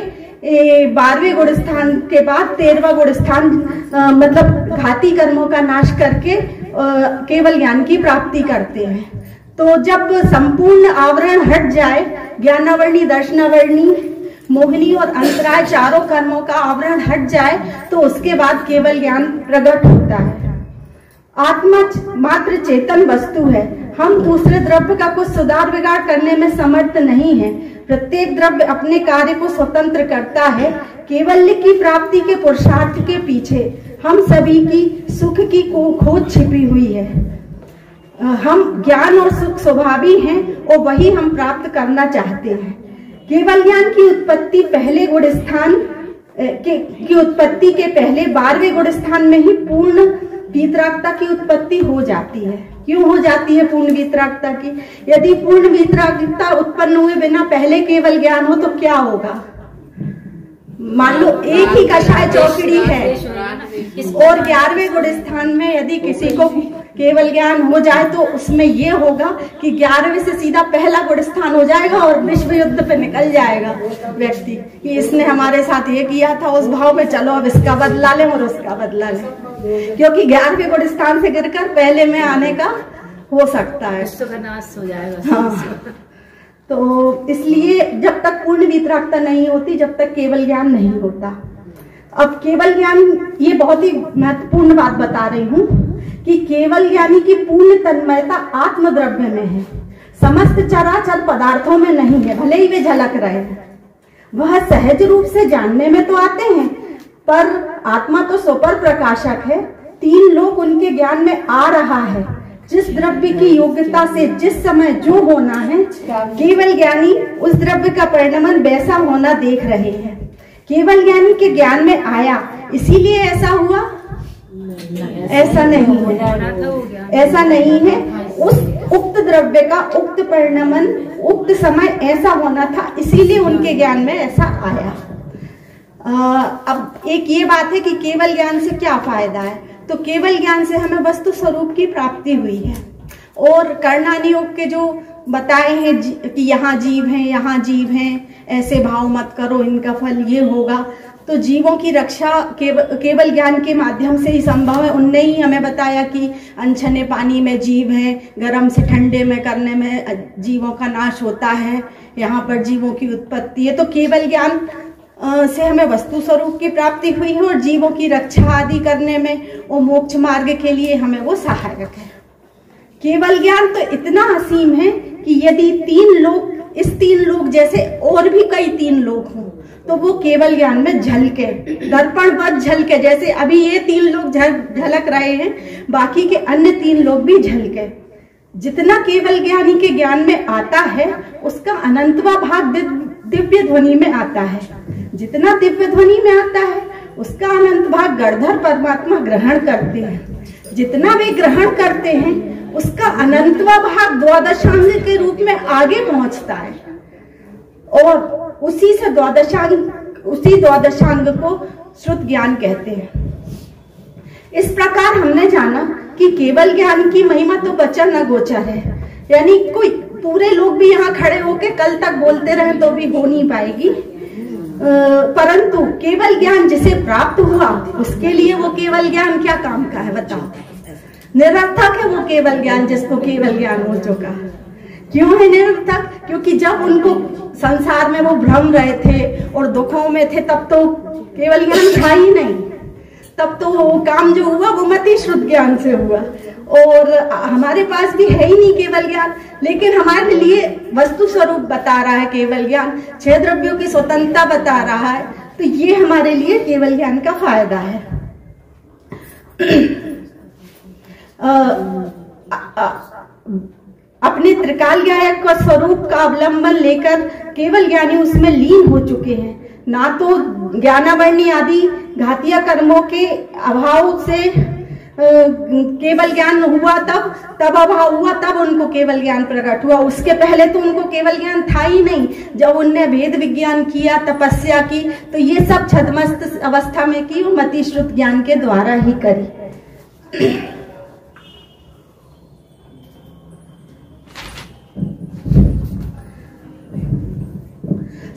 12वें गुण स्थान के बाद 13वां गुण स्थान मतलब घाती कर्मों का नाश करके केवल ज्ञान की प्राप्ति करते हैं। तो जब संपूर्ण आवरण हट जाए, ज्ञानावरणी, दर्शनावरणी, मोहिनी और अंतराय चारों कर्मों का आवरण हट जाए, तो उसके बाद केवल ज्ञान प्रकट होता है। आत्मा मात्र चेतन वस्तु है। हम दूसरे द्रव्य का कुछ सुधार बिगाड़ करने में समर्थ नहीं है। प्रत्येक द्रव्य अपने कार्य को स्वतंत्र करता है। केवल्य की प्राप्ति के पुरुषार्थ के पीछे हम सभी की सुख की खोज छिपी हुई है। हम ज्ञान और सुख स्वभावी हैं और वही हम प्राप्त करना चाहते हैं। केवल ज्ञान की उत्पत्ति पहले गुण स्थान की उत्पत्ति के पहले 12वें गुण स्थान में ही पूर्ण वीतरागता की उत्पत्ति हो जाती है। क्यों हो जाती है पूर्ण वीतरागता की? यदि पूर्ण वीतरागता उत्पन्न हुए बिना पहले केवल ज्ञान हो तो क्या होगा? मान लो एक ही कषाय चौकड़ी है और 11वें गुण स्थान में यदि किसी को केवल ज्ञान हो जाए तो उसमें ये होगा कि 11वें से सीधा पहला गुण स्थान हो जाएगा और विश्व युद्ध पे निकल जाएगा व्यक्ति कि इसने हमारे साथ ये किया था, उस भाव में चलो अब इसका बदला लें और उसका बदला लें, क्योंकि 11वें गुण स्थान से गिरकर पहले में आने का हो सकता है, विनाश हो जाएगा। हाँ, तो इसलिए जब तक पूर्ण वीतरागता नहीं होती, जब तक केवल ज्ञान नहीं होता। अब केवल ज्ञान, ये बहुत ही महत्वपूर्ण बात बता रही हूँ कि केवल ज्ञानी की पूर्ण तन्मयता आत्मद्रव्य में है, समस्त चराचर पदार्थों में नहीं है, भले ही वे झलक रहे हैं। वह सहज रूप से जानने में तो आते हैं, पर आत्मा तो स्वपर प्रकाशक है। 3 लोक उनके ज्ञान में आ रहा है। जिस द्रव्य की योग्यता से जिस समय जो होना है, केवल ज्ञानी उस द्रव्य का परिणमन वैसा होना देख रहे हैं। केवल ज्ञानी के ज्ञान में आया इसीलिए ऐसा हुआ, ऐसा नहीं है, ऐसा नहीं है। उस उक्त द्रव्य का उक्त परिणमन उक्त समय ऐसा होना था, इसीलिए उनके ज्ञान में ऐसा आया। अब एक ये बात है कि केवल ज्ञान से क्या फायदा है? तो केवल ज्ञान से हमें वस्तु स्वरूप की प्राप्ति हुई है, और कर्णानी योग के जो बताए हैं कि यहाँ जीव हैं, यहाँ जीव हैं, ऐसे भाव मत करो, इनका फल ये होगा, तो जीवों की रक्षा केवल ज्ञान के माध्यम से ही संभव है। उनने ही हमें बताया कि अनछने पानी में जीव है, गर्म से ठंडे में करने में जीवों का नाश होता है, यहाँ पर जीवों की उत्पत्ति है। तो केवल ज्ञान से हमें वस्तु स्वरूप की प्राप्ति हुई है, और जीवों की रक्षा आदि करने में और मोक्ष मार्ग के लिए हमें वो सहायक है। केवल ज्ञान तो इतना असीम है कि यदि 3 लोग, इस 3 लोग जैसे और भी कई 3 लोग हों, तो वो केवल ज्ञान में झलके, दर्पण बद झलके, जैसे अभी ये 3 लोग झलक रहे हैं, बाकी के अन्य 3 लोग भी झलके। जितना केवल ज्ञानी के ज्ञान में आता है, उसका अनंतवा भाग दिव्य ध्वनि में आता है। जितना दिव्य ध्वनि में आता है, उसका अनंत भाग गणधर परमात्मा ग्रहण करते हैं। जितना वे ग्रहण करते हैं, उसका अनंतवा भाग द्वादशांग के रूप में आगे पहुंचता है, और उसी द्वादशांग को श्रुत ज्ञान कहते हैं। इस प्रकार हमने जाना कि केवल ज्ञान की महिमा तो वचन न गोचर है, यानी कोई पूरे लोग भी यहाँ खड़े होके कल तक बोलते रहे तो भी हो नहीं पाएगी, परंतु केवल ज्ञान जिसे प्राप्त हुआ उसके लिए वो केवल ज्ञान क्या काम का है बताओ? निरर्थक है वो केवल ज्ञान जिसको केवल ज्ञान हो चुका। क्यों है निरर्थक? क्योंकि जब उनको संसार में वो भ्रम रहे थे और दुखों में थे, तब तो केवल ज्ञान था ही नहीं, तब तो वो काम जो हुआ वो मति शुद्ध ज्ञान से हुआ, और हमारे पास भी है ही नहीं केवल ज्ञान, लेकिन हमारे लिए वस्तु स्वरूप बता रहा है केवल ज्ञान, 6 द्रव्यों की स्वतंत्रता बता रहा है, तो ये हमारे लिए केवल ज्ञान का फायदा है। अपने त्रिकाल गायक का स्वरूप का अवलंबन लेकर केवल ज्ञानी उसमें लीन हो चुके हैं। ना तो ज्ञानावरणी आदि घातीय कर्मों के अभाव से केवल ज्ञान हुआ, तब अभाव हुआ, तब उनको केवल ज्ञान प्रकट हुआ। उसके पहले तो उनको केवल ज्ञान था ही नहीं। जब उनने वेद विज्ञान किया, तपस्या की, तो ये सब छद्मस्त अवस्था में की, मति श्रुत ज्ञान के द्वारा ही करी।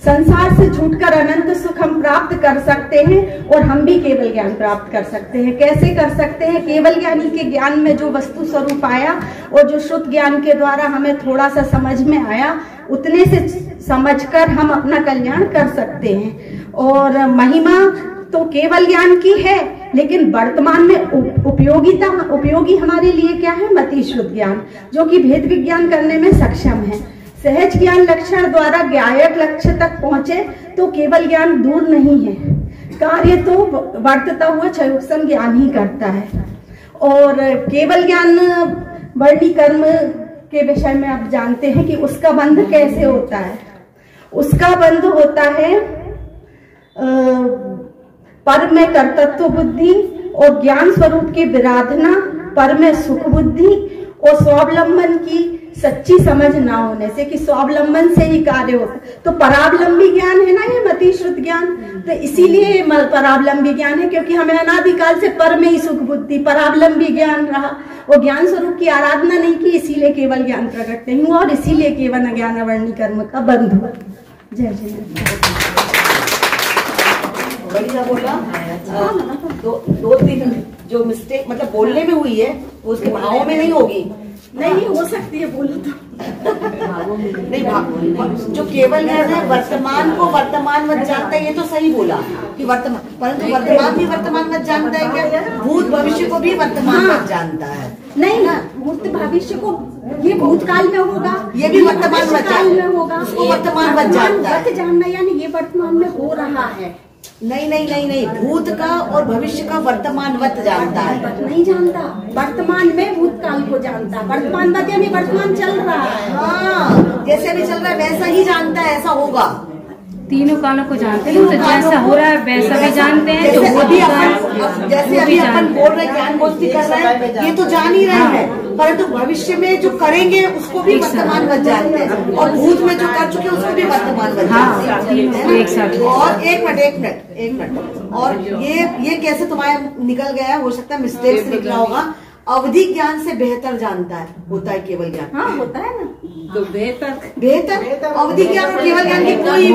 संसार से छूटकर अनंत सुख हम प्राप्त कर सकते हैं और हम भी केवल ज्ञान प्राप्त कर सकते हैं। कैसे कर सकते हैं? केवल ज्ञानी के ज्ञान में जो वस्तु स्वरूप आया और जो शुद्ध ज्ञान के द्वारा हमें थोड़ा सा समझ में आया, उतने से समझकर हम अपना कल्याण कर सकते हैं। और महिमा तो केवल ज्ञान की है, लेकिन वर्तमान में उपयोगी हमारे लिए क्या है? मति शुद्ध ज्ञान, जो कि भेद विज्ञान करने में सक्षम है। सहज ज्ञान लक्षण द्वारा ज्ञायक लक्ष्य तक पहुंचे तो केवल ज्ञान दूर नहीं है, कार्य तो वर्तता हुआ क्षयोत्सम ज्ञान ही करता है। और केवल ज्ञान वर्णी कर्म के विषय में आप जानते हैं कि उसका बंध कैसे होता है। उसका बंध होता है पर में कर्तृत्व बुद्धि और ज्ञान स्वरूप की विराधना, पर में सुख बुद्धि और स्वावलंबन की सच्ची समझ ना होने से, कि स्वावलंबन से ही कार्य होता। तो परावलंबी ज्ञान है ना ये मति श्रुत ज्ञान, तो इसीलिए परावलंबी ज्ञान है, क्योंकि हमें अनादिकाल से पर में ही सुख बुद्धि परावलंबी ज्ञान रहा। वो ज्ञान स्वरूप की आराधना नहीं की, इसीलिए केवल ज्ञान प्रकट नहीं हुआ और इसीलिए केवल अज्ञान अवर्णी कर्म का बंध हुआ। जय जय। बढ़िया बोला। दो तीन जो मिस्टेक मतलब बोलने में हुई है वो उसके भावों में नहीं होगी। नहीं हो सकती है, बोलो तो। नहीं, जो केवल है वर्तमान को वर्तमान मत जानता है, ये तो सही बोला कि वर्तमान, परंतु वर्तमान भी वर्तमान मत जानता है क्या? भूत भविष्य को भी वर्तमान मत जानता है। नहीं ना, भूत भविष्य को ये भूतकाल में होगा, ये भी वर्तमान मत में होगा, उसको वर्तमान मत जानता है। जानना यानी ये वर्तमान में हो रहा है। नहीं नहीं नहीं नहीं, भूत का और भविष्य का वर्तमान वत जानता है। नहीं जानता, वर्तमान में भूतकाल को जानता। वर्तमान वत यानी वर्तमान चल रहा है। हाँ, जैसे भी चल रहा है वैसा ही जानता है, ऐसा होगा। तीनों कालों को जानते हैं, तो जैसा हो रहा है वैसा भी जानते हैं। तो वो भी जैसे अभी अपन बोल रहे ज्ञान गोष्ठी कर रहे हैं, ये तो जान ही रहे हैं, परंतु भविष्य में जो करेंगे उसको भी वर्तमान वत जानते हैं, और भूत में जो कर चुके हैं उसको भी वर्तमान वत जानते हैं। एक साथ। और एक मिनट, और ये कैसे तुम्हारा निकल गया? हो सकता है मिस्टेक से निकला होगा। अवधि ज्ञान से बेहतर जानता है, होता है केवल ज्ञान। हाँ, होता है ना, तो बेहतर अवधि ज्ञान और केवल ज्ञान की कोई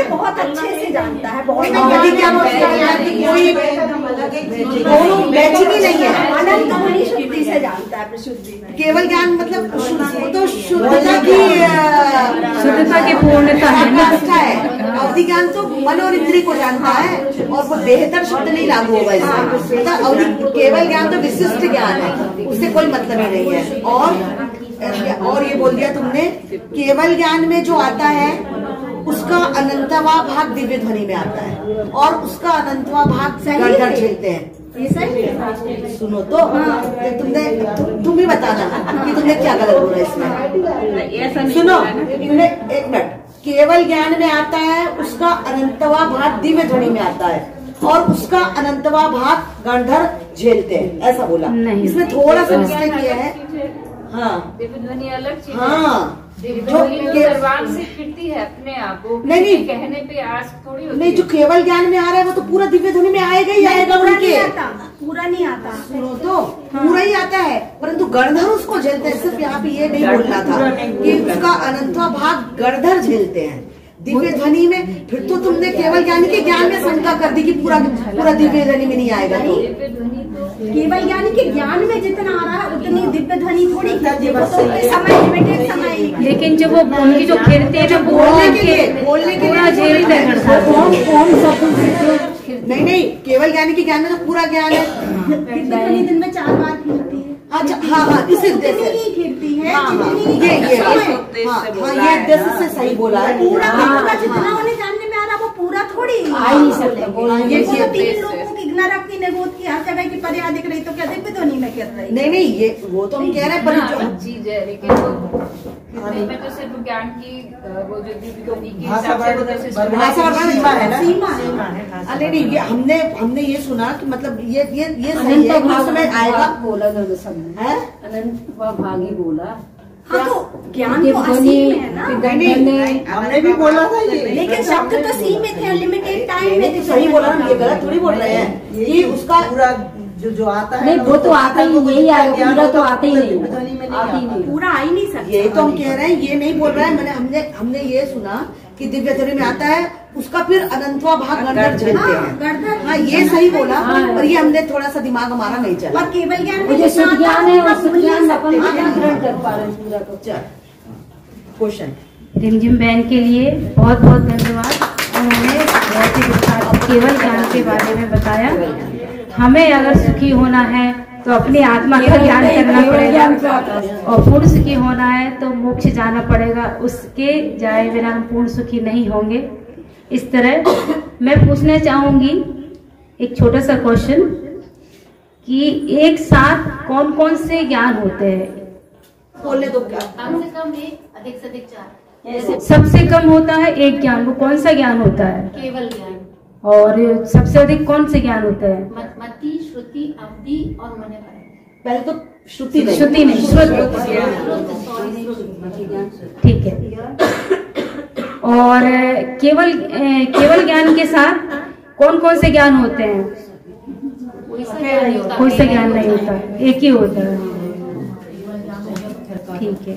बहुत अच्छे से जानता है। अवधि ज्ञान और केवल ज्ञान की कोई दोनों मैचिंग ही नहीं है। आनंद शुद्धि से जानता है, प्रशुद्धि में। केवल ज्ञान मतलब तो शुद्धता की पूर्णता है। अवधि ज्ञान तो मन और इंद्रिय को जानता है, और वो बेहतर शब्द नहीं लागू होगा इसमें। मतलब अवधि केवल ज्ञान तो विशिष्ट ज्ञान है, उससे कोई मतलब ही नहीं है। और ये बोल दिया तुमने, केवल ज्ञान में जो आता है उसका अनंतवा भाग दिव्य ध्वनि में आता है, और उसका अनंतवा भाग गणधर झेलते हैं। ये सही सुनो तो, तुम भी बताना कि तुमने क्या गलत बोला इसमें। सुनो एक मिनट, केवल ज्ञान में आता है उसका अनंतवा भाग दिव्य ध्वनि में आता है, और उसका अनंतवा भाग गणधर झेलते हैं, ऐसा बोला। नहीं, इसमें थोड़ा सा मिस्टेक किया है। हाँ, दिव्य ध्वनि अलग चीज। हाँ, दरबार से फिरती है अपने आप को, नहीं कहने पे आज थोड़ी होती नहीं, जो केवल ज्ञान में आ रहा है वो तो पूरा दिव्य ध्वनि में आएगा ही आएगा। पूरा नहीं आता। सुनो तो, पूरा ही आता है, परंतु गणधर उसको झेलते हैं। सिर्फ यहाँ पे ये नहीं बोलना था कि उसका अनंतवा भाग गणधर झेलते हैं दिव्य ध्वनि में। फिर तो तुमने केवल ज्ञानी के ज्ञान में शंका कर दी कि पूरा दिव्य ध्वनि में नहीं आएगा। तो केवल ज्ञानी के ज्ञान में जितना आ रहा है उतनी दिव्य ध्वनि थोड़ी समय लिमिटेड समय। लेकिन जब वो उनकी जो फिरते हैं, जब बोलने के लिए पूरा झेलते हैं। नहीं, केवल ज्ञानी के ज्ञान में तो पूरा ज्ञान है। दिव्य ध्वनि दिन में 4 बार फिरती है। अच्छा, हाँ, इस उद्देश्य से फिरती है। ये उद्देश्य से सही बोला है। पूरा जितना उन्हें जानने में आ रहा वो पूरा थोड़ी आ ही नहीं सकता। ये 3 लोगों की नरक की निगोद की हर जगह की पर्याय दिख रही, तो क्या दिव्य ध्वनि में कर रही। नहीं नहीं, ये वो तो हम कह रहे हैं, पर जो चीज है, लेकिन वो इसमें तो सिर्फ ज्ञान की वो जो दिव्य की हिसाब से उधर से सीमा है ना, सीमा है। अरे नहीं, ये हमने ये सुना कि मतलब ये सही है, कुछ समय आएगा बोला है, अनंत भागी बोला। हाँ, तो ज्ञान तो असीम है ना। हमने भी बोला था ये, लेकिन शब्द तो सीमित है, लिमिटेड टाइम में। सही बोला ना, ये गलत थोड़ी बोल रहे हैं। ये उसका पूरा जो आता है नहीं, वो तो आता ही यही आएगा, पूरा तो आता ही नहीं, पूरा आ ही नहीं सकता। यही तो हम कह रहे हैं, ये नहीं बोल रहा है। हमने ये सुना कि दिव्य ध्वनि में आता है, उसका फिर अनंतवा भाग गणधर झलते हैं। हाँ, ये सही बोला, पर ये हमने थोड़ा सा दिमाग हमारा नहीं चला। और केवल ज्ञान मुझे शुद्ध ज्ञान है और शुद्ध ज्ञान अपन ग्रहण कर पा रहे हैं पूरा। तो चल क्वेश्चन। रिमझिम बहन के लिए बहुत बहुत धन्यवाद। उन्होंने बहुत ही विस्तार केवल ज्ञान के बारे में बताया। हमें अगर सुखी होना है तो अपनी आत्मा का ज्ञान करना पड़ेगा, और पूर्ण सुखी होना है तो मोक्ष जाना पड़ेगा। उसके जाए बिना हम पूर्ण सुखी नहीं होंगे। इस तरह मैं पूछना चाहूंगी एक छोटा सा क्वेश्चन कि एक साथ कौन कौन से ज्ञान होते हैं? बोलने दो। क्या कम से कम एक, अधिक से अधिक 4। सबसे कम होता है एक ज्ञान, वो कौन सा ज्ञान होता है? केवल ज्ञान। और सबसे अधिक कौन से ज्ञान होते हैं? मति, श्रुति, अवधि और मने। पहले तो श्रुति नहीं, ठीक है। और केवल ज्ञान के साथ कौन कौन से ज्ञान होते हैं? कोई सा ज्ञान नहीं होता, एक ही होता है। ठीक है।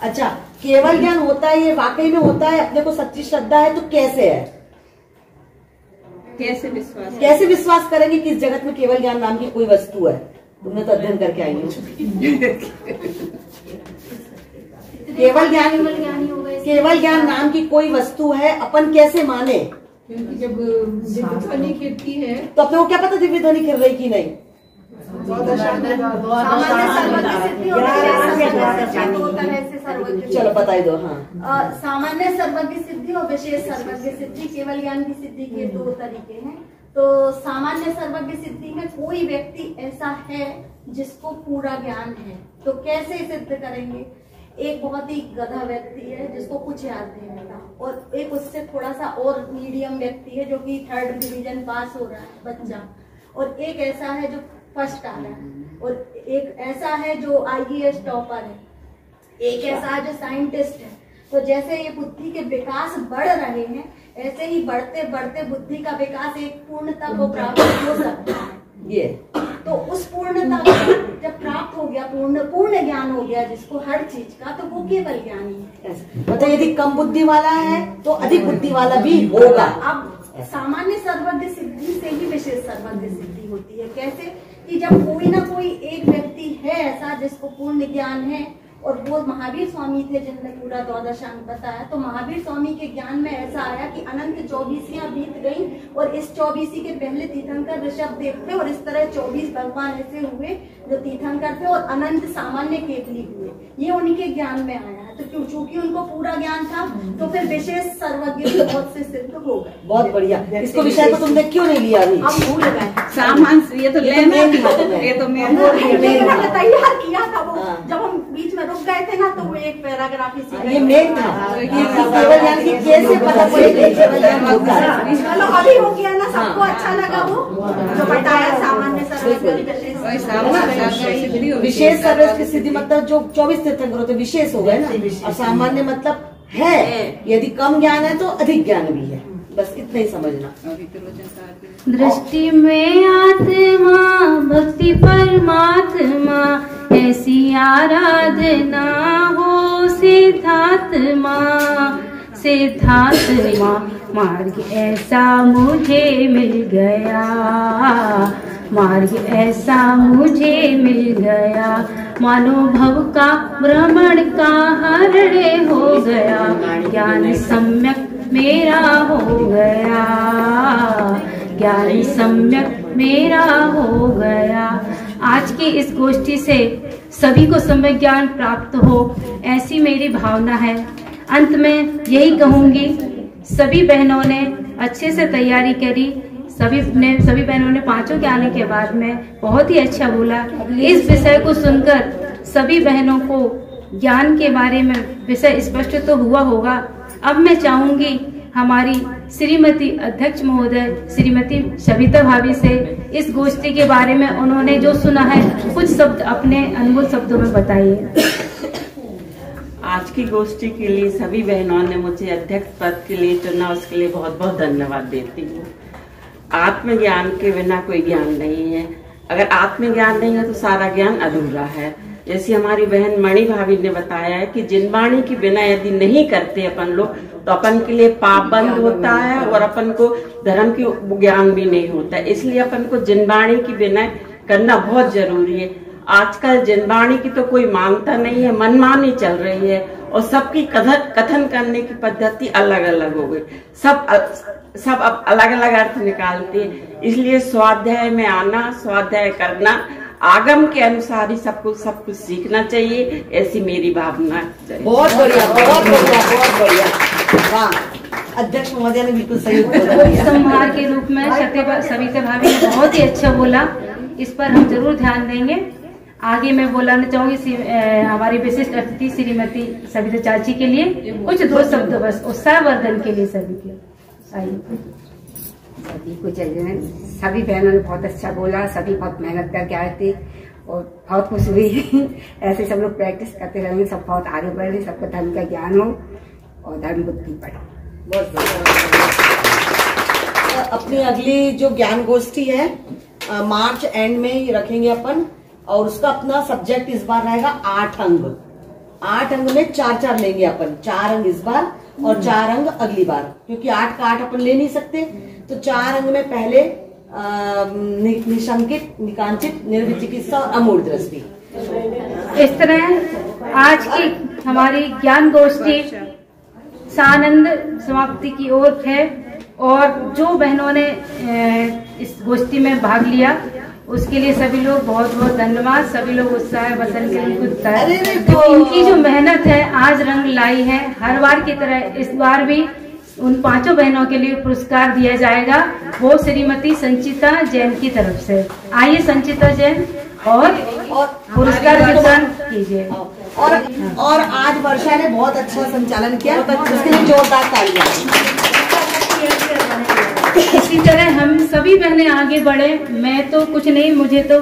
अच्छा, केवल ज्ञान होता है, ये वाकई में होता है, अपने को सच्ची श्रद्धा है, तो कैसे है? कैसे विश्वास करेंगे कि इस जगत में केवल ज्ञान नाम की कोई वस्तु है? तुमने तो अध्ययन करके आई हो। केवल ज्ञान नाम की कोई वस्तु है, अपन कैसे माने? क्योंकि जब दिव्य ध्वनि गिरती है तो अपने को क्या पता दिव्य ध्वनि गिर रही की नहीं? चलो बताई दो। हाँ, सामान्य सर्वज्ञ सिद्धि और विशेष सर्वज्ञ सिद्धि, केवल ज्ञान की सिद्धि के 2 तरीके हैं। तो सामान्य सर्वज्ञ सिद्धि में कोई व्यक्ति ऐसा है जिसको पूरा ज्ञान है, तो कैसे सिद्ध करेंगे? एक बहुत ही गधा व्यक्ति है जिसको कुछ याद नहीं रहता, और एक उससे थोड़ा सा और मीडियम व्यक्ति है जो कि 3rd डिवीजन पास हो रहा है बच्चा, और एक ऐसा है जो फर्स्ट आ रहा है, और एक ऐसा है जो IAS टॉपर है, एक ऐसा है जो साइंटिस्ट है। तो जैसे ये बुद्धि के विकास बढ़ रहे हैं, ऐसे ही बढ़ते बढ़ते बुद्धि का विकास एक पूर्णता को प्राप्त हो सकता है। ये तो उस पूर्णता को जब प्राप्त हो गया, पूर्ण ज्ञान हो गया जिसको हर चीज का, तो वो केवल ज्ञान ही है। मतलब यदि कम बुद्धि वाला है तो अधिक बुद्धि वाला भी होगा। अब सामान्य सर्वज्ञ सिद्धि से ही विशेष सर्वज्ञ सिद्धि होती है। कैसे? कि जब कोई ना कोई एक व्यक्ति है ऐसा जिसको पूर्ण ज्ञान है, और वो महावीर स्वामी थे जिनने पूरा 12 बताया। तो महावीर स्वामी के ज्ञान में ऐसा आया कि अनंत 24 बीत गई, और इस 24 के पहले तीर्थंकर ऋषभ देव थे, और इस तरह 24 भगवान ऐसे हुए जो तीर्थंकर थे, और अनंत सामान्य केवली हुए। ये उनके ज्ञान में आया है। तो चूंकि उनको पूरा ज्ञान था, तो फिर विशेष सर्वज्ञ बहुत से सिद्ध हो गए। बहुत बढ़िया। इसको विषय को तुमने क्यों नहीं लिया अभी? अब भूल गए। सामान ये तो तैयार किया था वो, जब हम बीच में रुक गए थे ना, तो वो एक पैराग्राफ ये मेन था। केवल ज्ञान की कैसे पता पड़ेगी केवल ज्ञान होता है? चलो अभी हो गया ना, सबको अच्छा लगा वो जो बताया। सामान्य सर्वज्ञ विशेष सर्वज्ञ सिद्धि मतलब जो 24 तीर्थंकर होते विशेष हो गए ना, और सामान्य मतलब है। यदि कम ज्ञान है तो अधिक ज्ञान भी है, बस इतना ही समझना। दृष्टि में आत्मा भक्ति परमात्मा, ऐसी आराधना हो सिद्धात्मा। सिद्धात्मा मार्ग ऐसा मुझे मिल गया, मार्ग ऐसा मुझे मिल गया, मानो भव का भ्रमण का हरण हो गया, ज्ञान सम्यक मेरा हो गया, ज्ञान सम्यक मेरा हो गया। आज की इस गोष्ठी से सभी को सम्यक ज्ञान प्राप्त हो, ऐसी मेरी भावना है। अंत में यही कहूंगी, सभी बहनों ने अच्छे से तैयारी करी, सभी बहनों ने पांचों के आने के बाद में बहुत ही अच्छा बोला। इस विषय को सुनकर सभी बहनों को ज्ञान के बारे में विषय स्पष्ट तो हुआ होगा। अब मैं चाहूंगी हमारी श्रीमती अध्यक्ष महोदय श्रीमती सविता भाभी से इस गोष्ठी के बारे में उन्होंने जो सुना है कुछ शब्द अपने अनमोल शब्दों में बताइए। आज की गोष्ठी के लिए सभी बहनों ने मुझे अध्यक्ष पद के लिए चुना, उसके लिए बहुत बहुत धन्यवाद देती हूँ। आत्मज्ञान के बिना कोई ज्ञान नहीं है। अगर आत्मज्ञान नहीं है तो सारा ज्ञान अधूरा है। जैसे हमारी बहन मणि भाभी ने बताया है कि जिनवाणी के बिना यदि नहीं करते अपन लोग तो अपन के लिए पाप बंद होता है और अपन को धर्म की ज्ञान भी नहीं होता है। इसलिए अपन को जिनवाणी के बिना करना बहुत जरूरी है। आजकल जिनवाणी की तो कोई मानता नहीं है, मनमानी चल रही है और सबकी कथन करने की पद्धति अलग अलग हो गई। सब अब अलग अलग अर्थ निकालते हैं। इसलिए स्वाध्याय में आना, स्वाध्याय करना, आगम के अनुसार ही सब कुछ सीखना चाहिए, ऐसी मेरी भावना है। बहुत बढ़िया, बहुत बढ़िया, बहुत बढ़िया। वाह, अध्यक्ष महोदय ने बिल्कुल सही संहार के रूप में सविता भाभी ने बहुत ही अच्छा बोला। इस पर हम जरूर ध्यान देंगे। आगे मैं बोलाना चाहूंगी हमारी विशिष्ट अतिथि श्रीमती सविता चाची के लिए कुछ 2 शब्द बस उत्साहवर्धन के लिए सभी के आइए। सभी को जय। सभी बहनों ने बहुत अच्छा बोला, सभी बहुत मेहनत करके आए थे और बहुत खुश हुई। ऐसे सब लोग प्रैक्टिस करते रहेंगे, सब बहुत आगे बढ़े, सबको धर्म का ज्ञान हो और धर्म बुद्धि बढ़े। अपनी अगली जो ज्ञान गोष्ठी है मार्च एंड में रखेंगे अपन, और उसका अपना सब्जेक्ट इस बार रहेगा 8 अंग। 8 अंग में 4 लेंगे अपन, 4 अंग इस बार और 4 अंग अगली बार, क्योंकि 8 का 8 अपन ले नहीं सकते। तो 4 अंग में पहले निशंकित, निकांचित, निर्विचिकित्सा और अमूढ़ दृष्टि। इस तरह आज की हमारी ज्ञान गोष्ठी सानंद समाप्ति की ओर है और जो बहनों ने इस गोष्ठी में भाग लिया उसके लिए सभी लोग बहुत बहुत धन्यवाद। सभी लोग उत्साह वतन के लिए तो इनकी जो मेहनत है आज रंग लाई है। हर बार की तरह इस बार भी उन 5 बहनों के लिए पुरस्कार दिया जाएगा, वो श्रीमती संचिता जैन की तरफ से। आइए संचिता जैन और पुरस्कार वितरण कीजिए। और आज वर्षा ने बहुत अच्छा संचालन किया, उसके लिए जोरदार तालियां। इसी तरह हम सभी बहनें आगे बढ़े। मैं तो कुछ नहीं, मुझे तो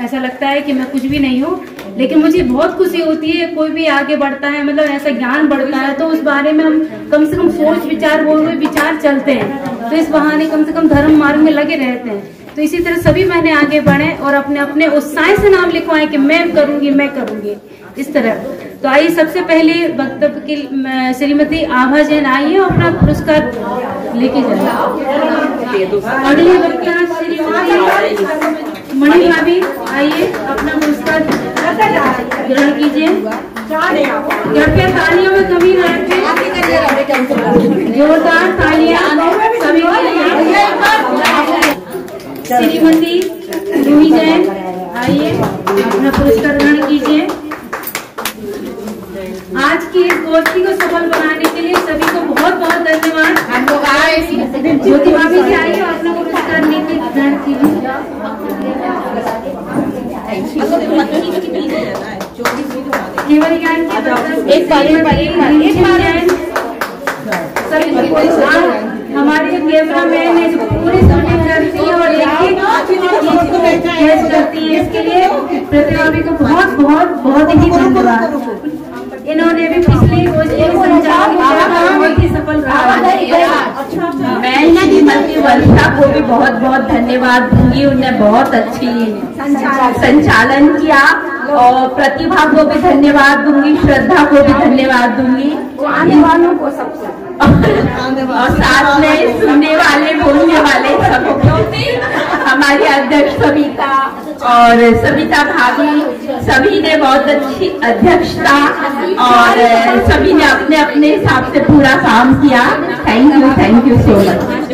ऐसा लगता है कि मैं कुछ भी नहीं हूँ, लेकिन मुझे बहुत खुशी होती है कोई भी आगे बढ़ता है, मतलब ऐसा ज्ञान बढ़ता है तो उस बारे में हम कम से कम सोच विचार वो विचार चलते हैं, तो इस बहाने कम से कम धर्म मार्ग में लगे रहते हैं। तो इसी तरह सभी बहनें आगे बढ़े और अपने अपने उत्साह से नाम लिखवाए कि मैं करूंगी, मैं करूंगी, इस तरह। तो आइए सबसे पहले वक्तव्य की श्रीमती आभा जैन आइए और अपना पुरस्कार लेके जाइए। अगली वक्ता श्रीमती मणि भाभी आइए अपना पुरस्कार ग्रहण कीजिए। कृपया तालियों में कमी न रखें, जोरदार तालियां सभी के लिए। श्रीमती रूही जैन आइए अपना पुरस्कार ग्रहण कीजिए। आज की इस गोष्ठी को सफल बनाने के लिए सभी को बहुत बहुत धन्यवाद। हम लोग आए ज्योति भाभी जी आइए अपना पुरस्कार लेके ग्रहण कीजिए। केवल ज्ञान हमारे कैमरा मैन है जो पूरी शूटिंग करती है और करती है, इसके लिए प्रतिभागी को बहुत बहुत बहुत ही धन्यवाद। इन्होंने भी पिछली बहुत ही सफल मैं श्रीमती वर्षा को भी बहुत बहुत धन्यवाद दूंगी, उन्होंने बहुत अच्छी संचालन किया और प्रतिभा को भी धन्यवाद दूंगी, श्रद्धा को भी धन्यवाद दूंगी, आने वालों को सबको और साथ में सुनने वाले बोलने वाले सबको, हमारी अध्यक्ष सविता और सविता भाभी सभी ने बहुत अच्छी अध्यक्षता और सभी ने अपने अपने हिसाब से पूरा काम किया। Thank you so much.